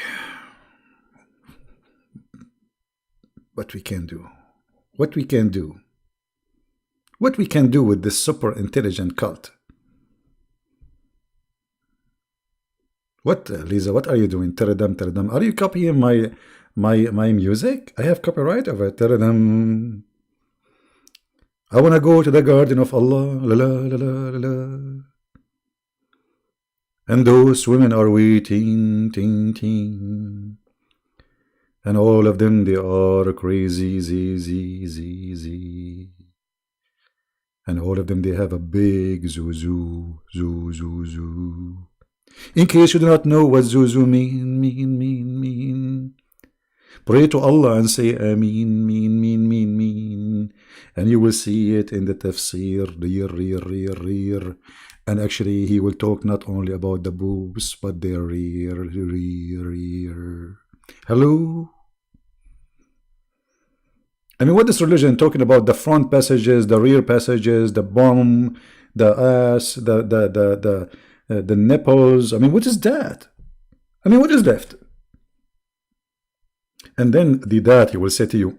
What we can do. What we can do. What we can do with this super intelligent cult. What, Lisa, what are you doing? Teradam, teradam. Are you copying my music? I have copyright of it. Teradam. I want to go to the garden of Allah. La, la, la, la, la, la. And those women are waiting, ting, ting. And all of them, they are crazy, z. And all of them, they have a big zoo. In case you do not know what zuzu mean, pray to Allah and say Ameen, mean. And you will see it in the tafsir, rear. And actually, he will talk not only about the boobs, but their rear. Hello? I mean, what is religion talking about? The front passages, the rear passages, the bum, the ass, the nipples. I mean, what is that? I mean, what is left? And then the dad, he will say to you,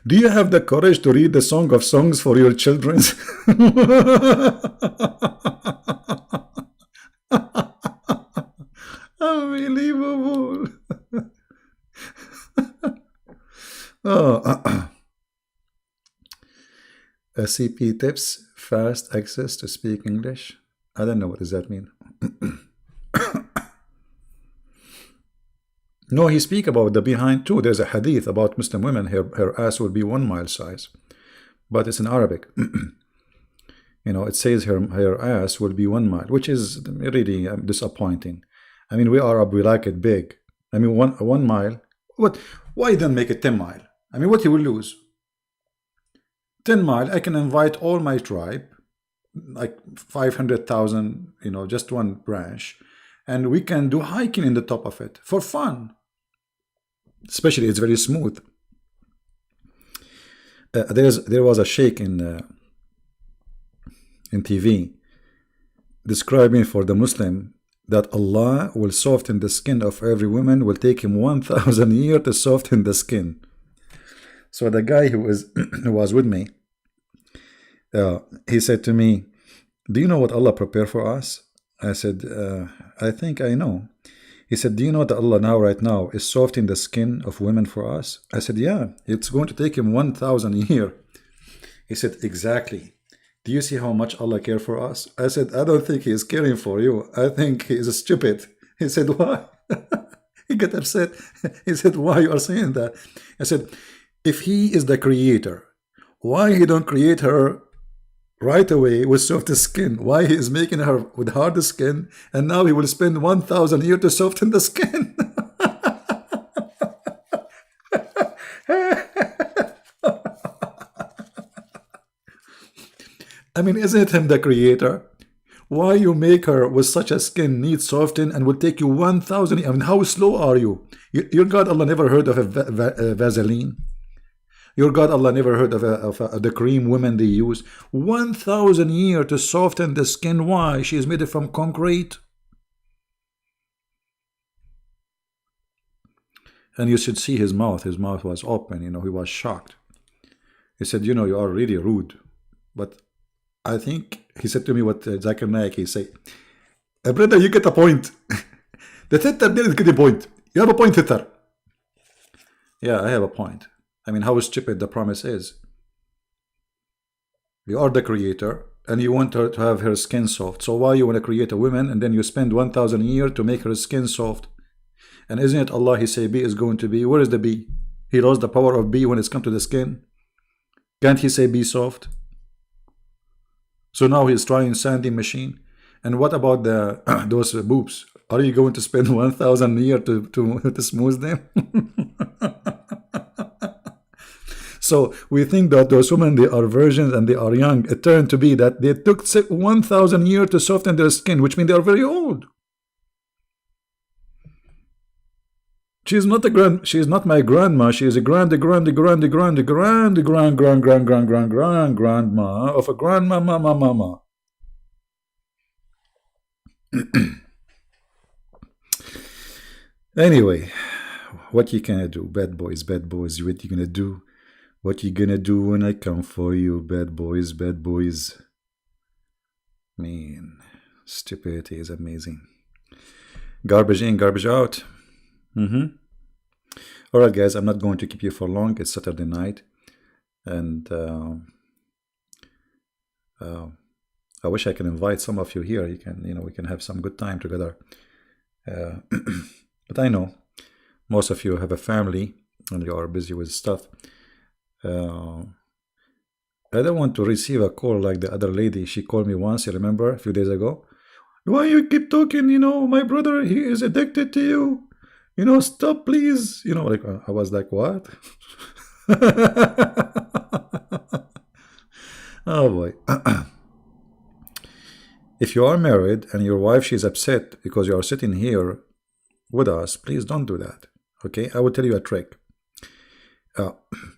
do you have the courage to read the Song of Songs for your children? Unbelievable. CP tips, fast access to speak English. I don't know, what does that mean? No, he speak about the behind too. There's a hadith about Muslim women, her ass will be 1 mile size. But it's in Arabic. You know, it says her ass will be 1 mile, which is really disappointing. I mean, we Arab, we like it big. I mean, one mile. What? Why then make it 10 mile? I mean, what he will lose? 10 mile, I can invite all my tribe, like 500,000, you know, just one branch, and we can do hiking in the top of it for fun. Especially, it's very smooth. There was a sheikh in TV describing for the Muslim that Allah will soften the skin of every woman, will take him 1,000 years to soften the skin. So the guy who was with me, he said to me, do you know what Allah prepared for us? I said, I think I know. He said, do you know that Allah right now is softening the skin of women for us? I said, yeah, it's going to take him 1,000 years. He said, exactly. Do you see how much Allah cares for us? I said, I don't think he is caring for you. I think he is stupid. He said, why? He got upset. He said, why you are saying that? I said, if he is the creator, why he don't create her right away with soft skin? Why he is making her with hard skin, and now he will spend 1,000 years to soften the skin? I mean, isn't it him the creator? Why you make her with such a skin needs soften and will take you 1,000? I mean, how slow are you? Your God Allah never heard of a Vaseline? Your God Allah never heard of the cream women they use? 1,000 years to soften the skin. Why? She is made it from concrete. And you should see his mouth. His mouth was open. You know, he was shocked. He said, you know, you are really rude. But I think he said to me what Zakir Naik, he said, brother, you get a point. The Twitter didn't get a point. You have a point, Twitter. Yeah, I have a point. I mean, how stupid the promise is. You are the creator, and you want her to have her skin soft. So why you want to create a woman, and then you spend 1,000 years to make her skin soft? And isn't it Allah, he say, B is going to be? Where is the B? He lost the power of B when it's come to the skin. Can't he say be soft? So now he's trying sanding machine. And what about the those boobs? Are you going to spend 1,000 years to smooth them? So we think that those women, they are virgins and they are young. It turned to be that they took 1,000 years to soften their skin, which means they are very old. She is not my grandma. She is a grandma of a grandmama. Anyway, what you gonna do, bad boys? What you gonna do? What you gonna do when I come for you, bad boys? Man, stupidity is amazing. Garbage in, garbage out. Alright guys, I'm not going to keep you for long. It's Saturday night, and I wish I can invite some of you here. You can, we can have some good time together. But I know most of you have a family and you are busy with stuff. I don't want to receive a call like the other lady. She called me once, you remember, a few days ago. Why you keep talking? My brother, he is addicted to you. Stop, please. Like I was like, what? Oh boy. If you are married and your wife, she's upset because you are sitting here with us, please don't do that. Okay, I will tell you a trick.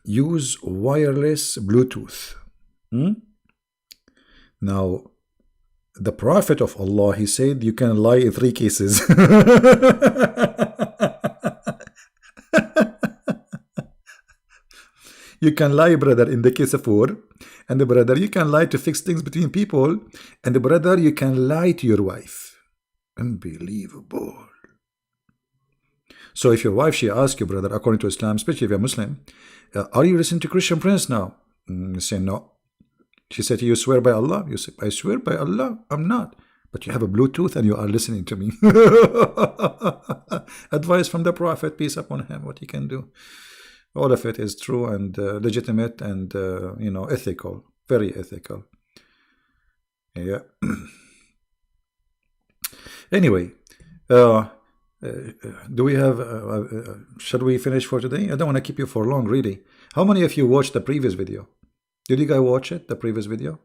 Use wireless Bluetooth. Now, the Prophet of Allah, he said you can lie in 3 cases. You can lie, brother, in the case of war. And the brother, you can lie to fix things between people. And the brother, you can lie to your wife. Unbelievable. So if your wife, she asks you, brother, according to Islam, especially if you're Muslim, are you listening to Christian Prince now? You say no. She said, you swear by Allah? You say, I swear by Allah, I'm not. But you have a Bluetooth and you are listening to me. Advice from the Prophet, peace upon him, what he can do. All of it is true and legitimate and, ethical. Very ethical. Yeah. Anyway, do we have, shall we finish for today? I don't want to keep you for long, really. How many of you watched the previous video? Did you guys watch it, the previous video?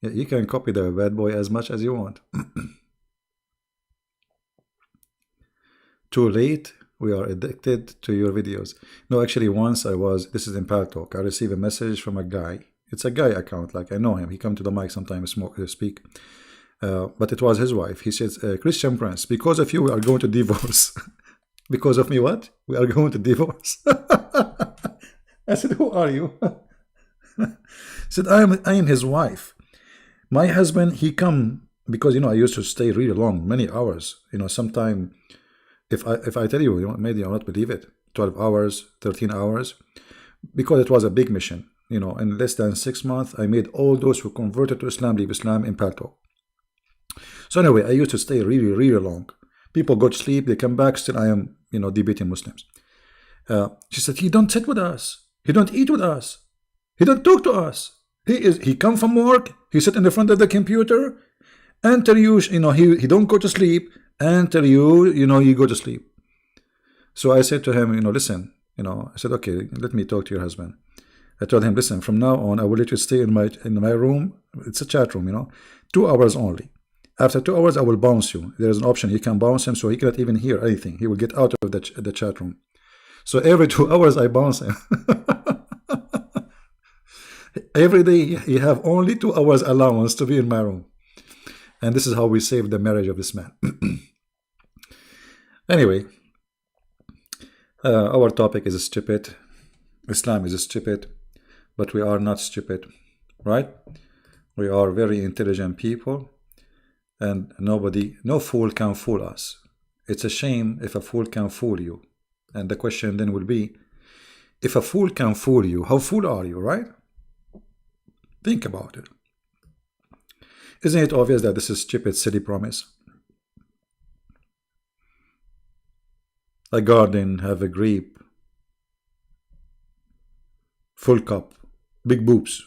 Yeah, you can copy the bad boy as much as you want. Too late. We are addicted to your videos. No, actually, once this is in Talk. I received a message from a guy. It's a guy account, like I know him. He come to the mic sometimes, speak. But it was his wife. He says, Christian Prince, because of you, we are going to divorce. Because of me, what? We are going to divorce. I said, who are you? He said, I am his wife. My husband, he come, because, I used to stay really long, many hours. Sometime, if I tell you, maybe you'll not believe it, 12 hours, 13 hours, because it was a big mission. In less than 6 months, I made all those who converted to Islam leave Islam in Talk. So anyway, I used to stay really, really long. People go to sleep, they come back, still I am, debating Muslims. She said, he don't sit with us. He don't eat with us. He don't talk to us. He come from work. He sit in the front of the computer until he don't go to sleep until you go to sleep. So I said to him, listen, I said, okay, let me talk to your husband. I told him, listen, from now on, I will let you stay in my room. It's a chat room, 2 hours only. After 2 hours, I will bounce you. There's an option. You can bounce him so he cannot even hear anything. He will get out of the chat room. So every 2 hours, I bounce him. Every day, he have only 2 hours allowance to be in my room. And this is how we saved the marriage of this man. Anyway, our topic is stupid. Islam is stupid, but we are not stupid, right? We are very intelligent people, and no fool can fool us. It's a shame if a fool can fool you. And the question then will be, if a fool can fool you, how fool are you, right? Think about it. Isn't it obvious that this is stupid, silly promise? A garden have a grape, full cup, big boobs.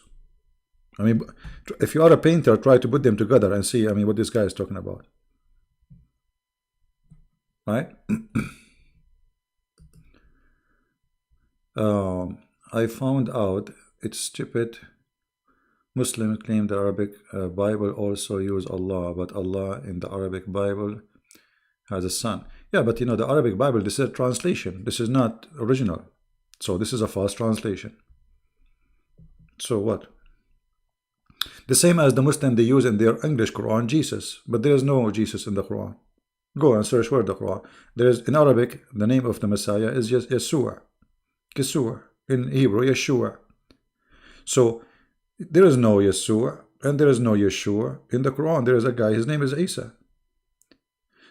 I mean, if you are a painter, try to put them together and see, what this guy is talking about. Right? I found out it's stupid. Muslims claim the Arabic Bible also use Allah, but Allah in the Arabic Bible has a son. Yeah, but the Arabic Bible, this is a translation. This is not original. So this is a false translation. So what? The same as the Muslim, they use in their English Quran Jesus, but there is no Jesus in the Quran. Go and search for the Quran. There is in Arabic, the name of the Messiah is Yeshua. Yeshua. In Hebrew, Yeshua. So there is no Yeshua and there is no Yeshua in the Quran. There is a guy, his name is Isa.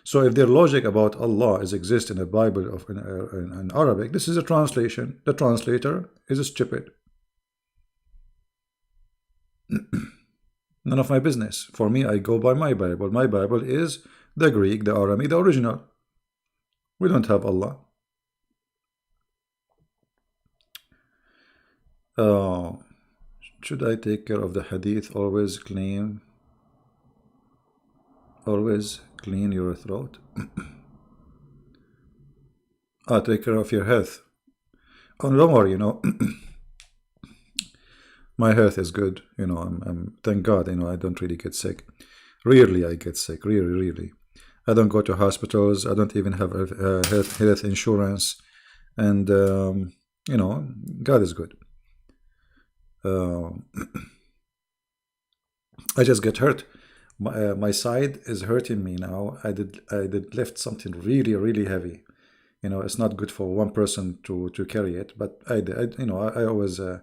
So if their logic about Allah exists in a Bible of in Arabic, this is a translation. The translator is stupid. None of my business. For me, I go by my Bible. My Bible is the Greek, the Aramaic, the original. We don't have Allah. Should I take care of the hadith? Always clean your throat. Take care of your health. Oh, don't worry, my health is good. I'm thank God. I don't really get sick. Rarely I get sick. Really. I don't go to hospitals. I don't even have health insurance. And God is good. I just get hurt. My side is hurting me now. I did lift something really heavy. It's not good for one person to carry it, but I always I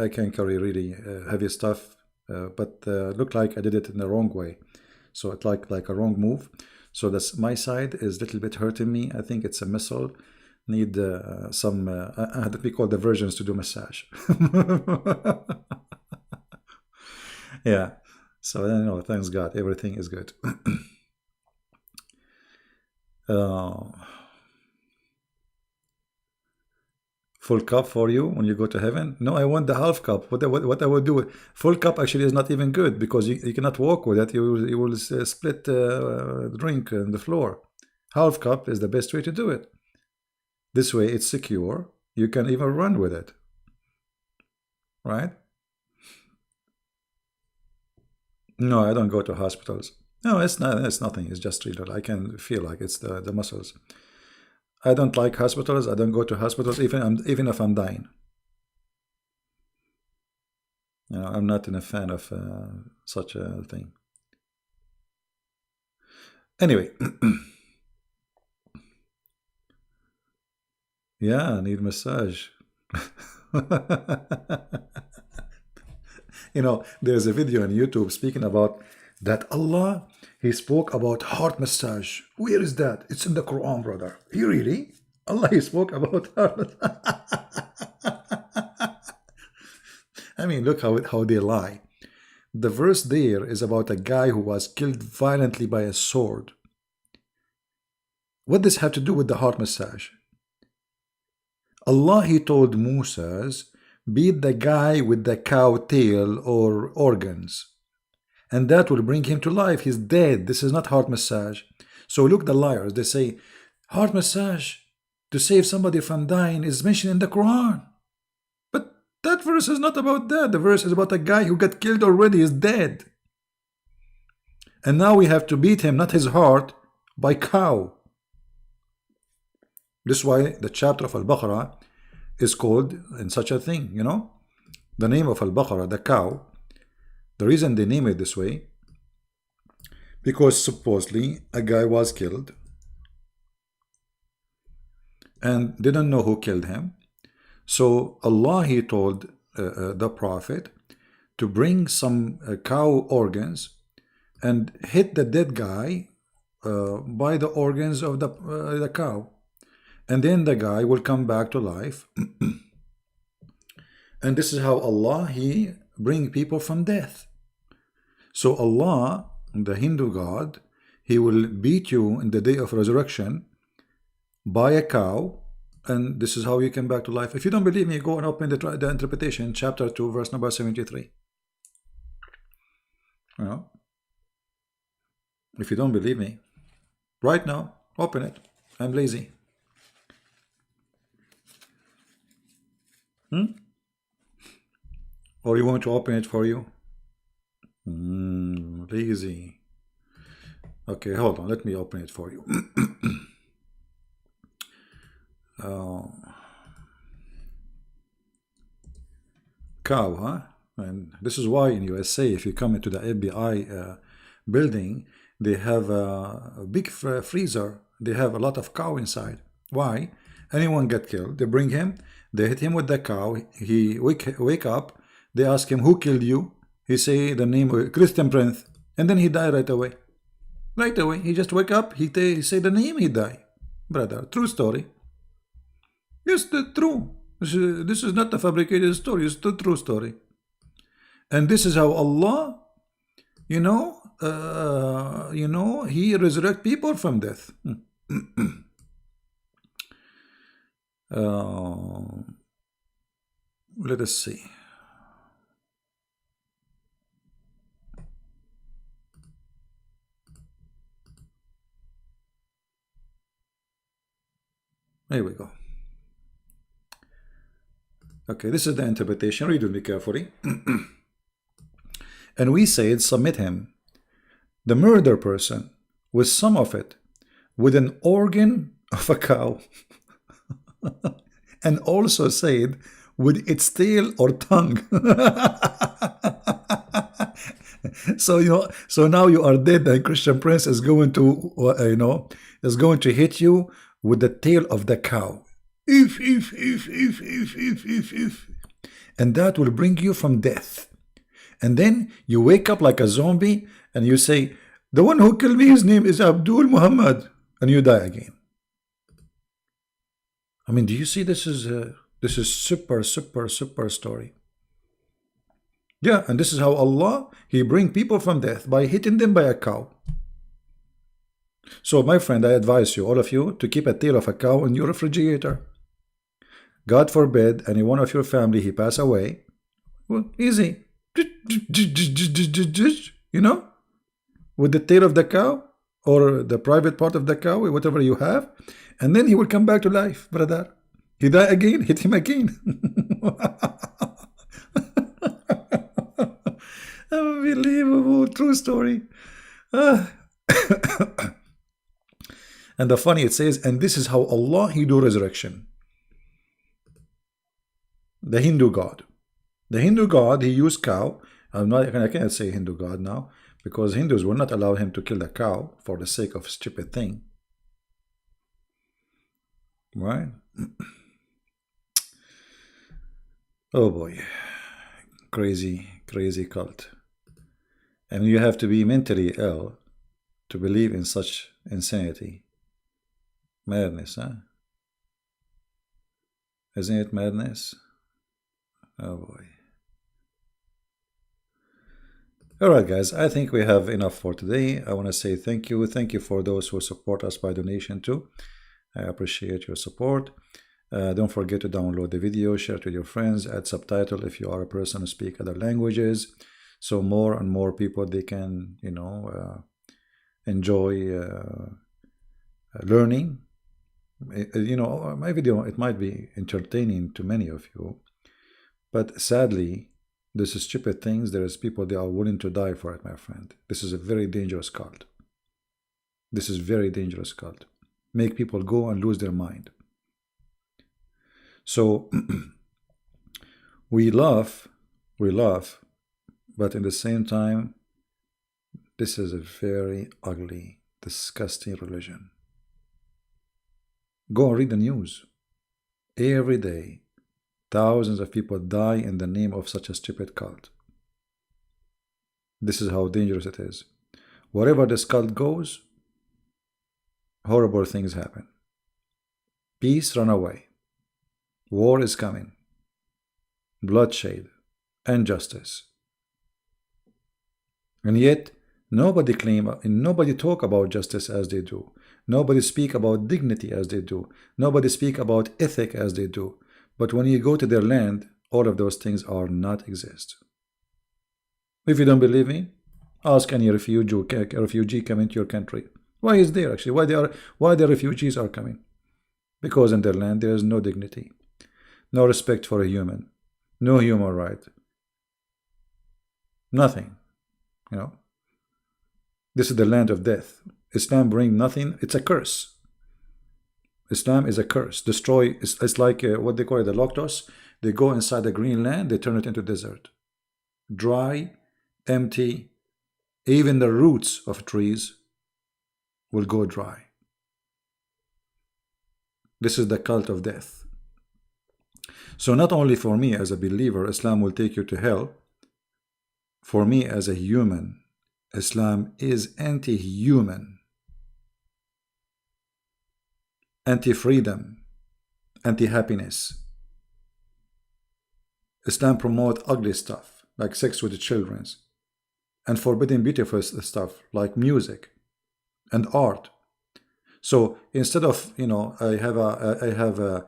can carry really heavy stuff, but look like I did it in the wrong way, so it like a wrong move. So that's my side is a little bit hurting me. I think it's a missile. Need some we call the virgins to do massage. Yeah. So thanks God, everything is good. Full cup for you when you go to heaven? No, I want the half cup. What I would do? Full cup actually is not even good because you cannot walk with it. You will split drink on the floor. Half cup is the best way to do it. This way it's secure. You can even run with it. Right? No, I don't go to hospitals. No, it's not. It's nothing. It's just real. I can feel like it's the muscles. I don't like hospitals. I don't go to hospitals even if I'm dying. I'm not a fan of such a thing. Anyway, yeah, I need massage. There's a video on YouTube speaking about that Allah, he spoke about heart massage. Where is that? It's in the Quran, brother. He really? Allah, he spoke about heart massage. I mean, look how they lie. The verse there is about a guy who was killed violently by a sword. What does this have to do with the heart massage? Allah, he told Moses, beat the guy with the cow tail or organs, and that will bring him to life. He's dead. This is not heart massage. So look, the liars, they say heart massage to save somebody from dying is mentioned in the Quran. But that verse is not about that. The verse is about a guy who got killed already, is dead. And now we have to beat him, not his heart, by cow. This is why the chapter of Al-Baqarah is called in such a thing, you know. The name of Al-Baqarah, the cow, the reason they name it this way, because supposedly a guy was killed and didn't know who killed him. So Allah, he told the Prophet to bring some cow organs and hit the dead guy by the organs of the cow, and then the guy will come back to life. And this is how Allah, he bring people from death. So Allah, the Hindu God, he will beat you in the day of resurrection by a cow, and this is how you come back to life. If you don't believe me, go and open the interpretation, chapter 2, verse number 73. You know? If you don't believe me, right now, open it. I'm lazy. Or you want to open it for you? Lazy. Okay, hold on. Let me open it for you. Cow, huh? And this is why in USA, if you come into the FBI building, they have a big freezer. They have a lot of cow inside. Why? Anyone get killed, they bring him, they hit him with the cow, he wake up, they ask him, who killed you? He say the name, Christian Prince, and then he die right away. Right away, he just wake up, he say the name, he die. Brother, true story. Yes, the true. This is not a fabricated story, it's the true story. And this is how Allah, you know, he resurrect people from death. Let us see. Here we go. Okay, this is the interpretation. Read with me carefully. And we said, submit him, the murder person, with some of it, with an organ of a cow, and also said, with its tail or tongue. So so now you are dead, and Christian Prince is going to, is going to hit you with the tail of the cow. If. And that will bring you from death. And then you wake up like a zombie and you say, the one who killed me, his name is Abdul Muhammad, and you die again. I mean, do you see this is super story. Yeah, and this is how Allah, he bring people from death by hitting them by a cow. So my friend, I advise you, all of you, to keep a tail of a cow in your refrigerator. God forbid any one of your family, he pass away. Well, easy. You know, with the tail of the cow or the private part of the cow, whatever you have, and then he will come back to life, brother. He die again, hit him again. Unbelievable, true story. And the funny, it says, and this is how Allah, he do resurrection. The Hindu God. The Hindu God, he used cow. I can't say Hindu God now, because Hindus will not allow him to kill the cow for the sake of a stupid thing. Right? Oh boy. Crazy cult. And you have to be mentally ill to believe in such insanity. Madness, huh? Isn't it madness? Oh boy. Alright guys, I think we have enough for today. I want to say thank you. Thank you for those who support us by donation too. I appreciate your support. Don't forget to download the video, share it with your friends, add subtitle if you are a person who speaks other languages. So more and more people, they can, enjoy learning My video, it might be entertaining to many of you, but sadly, this is stupid things. There is people, they are willing to die for it, my friend. This is a very dangerous cult. This is very dangerous cult. Make people go and lose their mind. So we laugh, but in the same time, this is a very ugly, disgusting religion. Go and read the news. Every day, thousands of people die in the name of such a stupid cult. This is how dangerous it is. Wherever this cult goes, horrible things happen. Peace run away. War is coming. Bloodshed. Injustice. And yet, nobody claim and nobody talk about justice as they do. Nobody speak about dignity as they do. Nobody speak about ethic as they do. But when you go to their land, all of those things are not exist. If you don't believe me, ask any refugee coming to your country. Why is there actually? Why the refugees are coming? Because in their land there is no dignity, no respect for a human, no human right, nothing. This is the land of death. Islam bring nothing. It's a curse. Islam is a curse. Destroy. It's like what they call it, the Loctos. They go inside the green land. They turn it into desert, dry, empty. Even the roots of trees will go dry. This is the cult of death. So not only for me as a believer, Islam will take you to hell. For me as a human, Islam is anti-human, anti-freedom, anti-happiness. Islam promotes ugly stuff like sex with the children and forbidding beautiful stuff like music and art. So instead of, I have a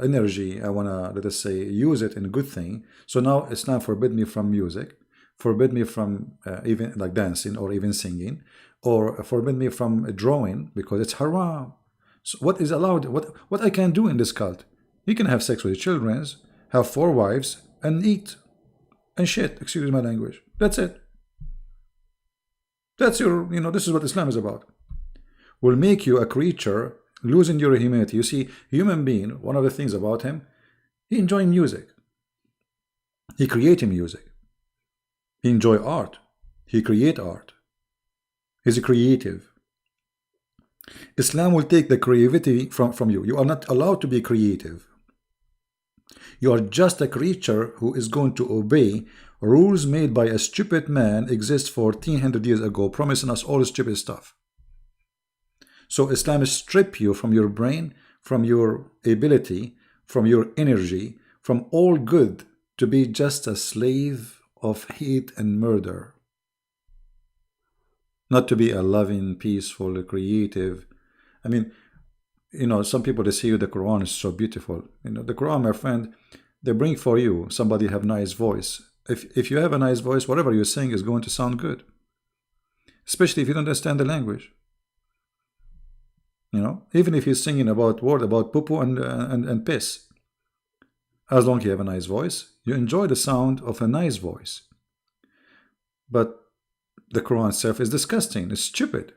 energy, I wanna, let us say, use it in a good thing. So now Islam forbid me from music, forbid me from even like dancing or even singing, or forbid me from drawing because it's haram. So what is allowed? What I can do in this cult? You can have sex with your children, have 4 wives, and eat and shit. Excuse my language. That's it. That's your, this is what Islam is about. Will make you a creature losing your humanity. You see, human being, one of the things about him, he enjoy music. He creating music. He enjoy art. He create art. He's creative. Islam will take the creativity from you. You are not allowed to be creative. You are just a creature who is going to obey rules made by a stupid man exist 1400 years ago, promising us all stupid stuff. So Islam strip you from your brain, from your ability, from your energy, from all good to be just a slave of hate and murder. Not to be a loving, peaceful, creative. I mean, some people, they say the Quran is so beautiful. The Quran, my friend, they bring for you somebody have nice voice. If you have a nice voice, whatever you're saying is going to sound good. Especially if you don't understand the language. Even if you're singing about word about poo-poo and piss. As long as you have a nice voice, you enjoy the sound of a nice voice. But the Quran itself is disgusting. It's stupid.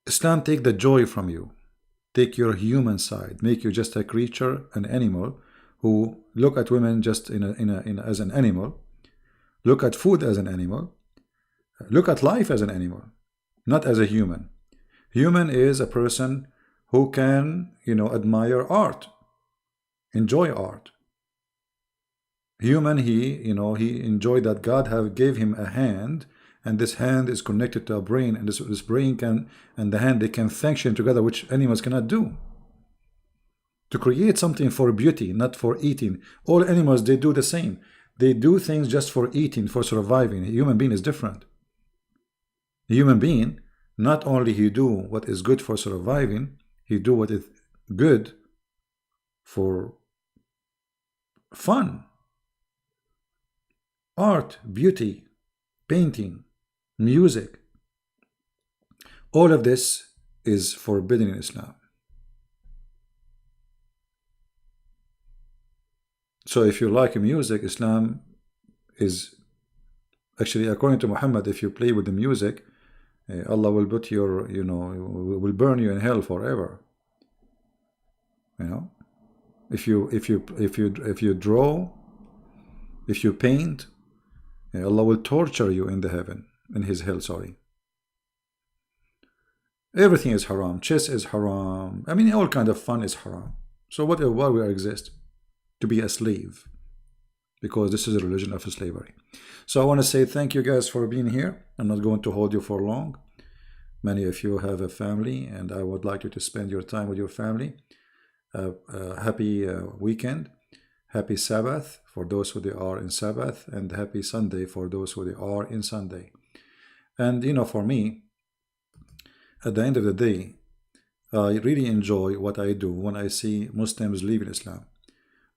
Islam take the joy from you. Take your human side. Make you just a creature, an animal, who look at women just as an animal. Look at food as an animal. Look at life as an animal, not as a human. Human is a person who can, admire art, enjoy art. Human, he enjoyed that God gave him a hand, and this hand is connected to a brain, and this brain and the hand, they can function together, which animals cannot do. To create something for beauty, not for eating. All animals, they do the same. They do things just for eating, for surviving. A human being is different. A human being, not only he do what is good for surviving, he do what is good for fun. Art, beauty, painting, music. All of this is forbidden in Islam. So if you like music, Islam is actually, according to Muhammad, if you play with the music, Allah will put your, will burn you in hell forever. You know, if you draw, if you paint, Allah will torture you in the heaven, in His hell. Sorry. Everything is haram. Chess is haram. I mean, all kind of fun is haram. So why we exist? To be a slave, because this is a religion of slavery. So I want to say thank you guys for being here. I'm not going to hold you for long. Many of you have a family, and I would like you to spend your time with your family. Happy weekend, happy Sabbath for those who they are in Sabbath, and happy Sunday for those who they are in Sunday. And for me, at the end of the day, I really enjoy what I do when I see Muslims leaving Islam.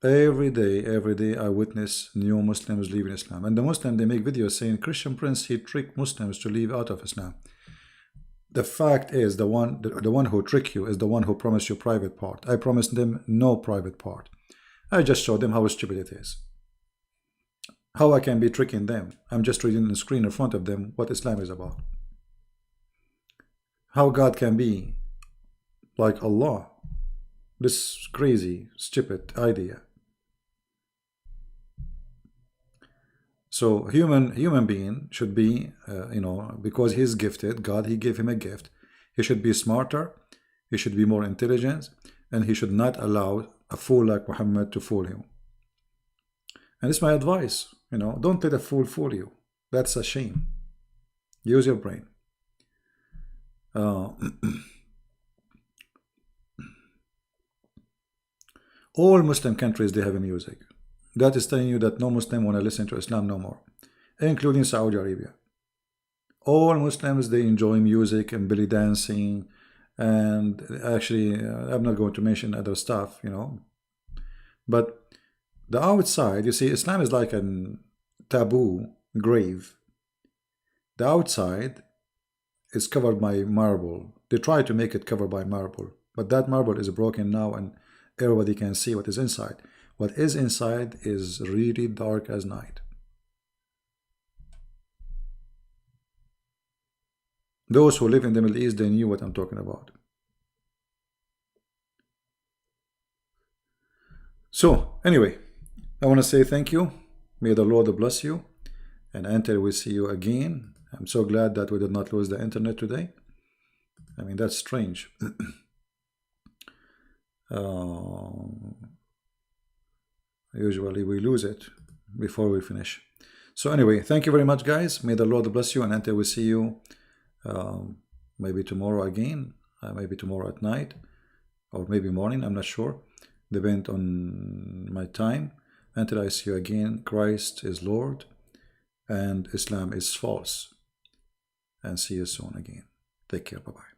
Every day I witness new Muslims leaving Islam. And the Muslim, they make videos saying Christian Prince, he tricked Muslims to leave out of Islam. The fact is, the one who tricked you is the one who promised you private part. I promised them no private part. I just showed them how stupid it is. How I can be tricking them? I'm just reading the screen in front of them what Islam is about. How God can be like Allah. This crazy, stupid idea. So human being should be, because he's gifted, God, he gave him a gift. He should be smarter, he should be more intelligent, and he should not allow a fool like Muhammad to fool him. And it's my advice, don't let a fool fool you. That's a shame. Use your brain. All Muslim countries, they have a music. That is telling you that no Muslim want to listen to Islam no more, including Saudi Arabia. All Muslims, they enjoy music and belly dancing, and actually, I'm not going to mention other stuff, But the outside, you see, Islam is like a taboo grave. The outside is covered by marble. They try to make it covered by marble, but that marble is broken now, and everybody can see what is inside. What is inside is really dark as night. Those who live in the Middle East, they knew what I'm talking about. So, anyway, I want to say thank you. May the Lord bless you. And until we see you again, I'm so glad that we did not lose the internet today. I mean, that's strange. Usually we lose it before we finish. So anyway, thank you very much, guys. May the Lord bless you, and until we see you maybe tomorrow again, maybe tomorrow at night, or maybe morning, I'm not sure, depend on my time. Until I see you again, Christ is Lord and Islam is false. And see you soon again. Take care. Bye-bye.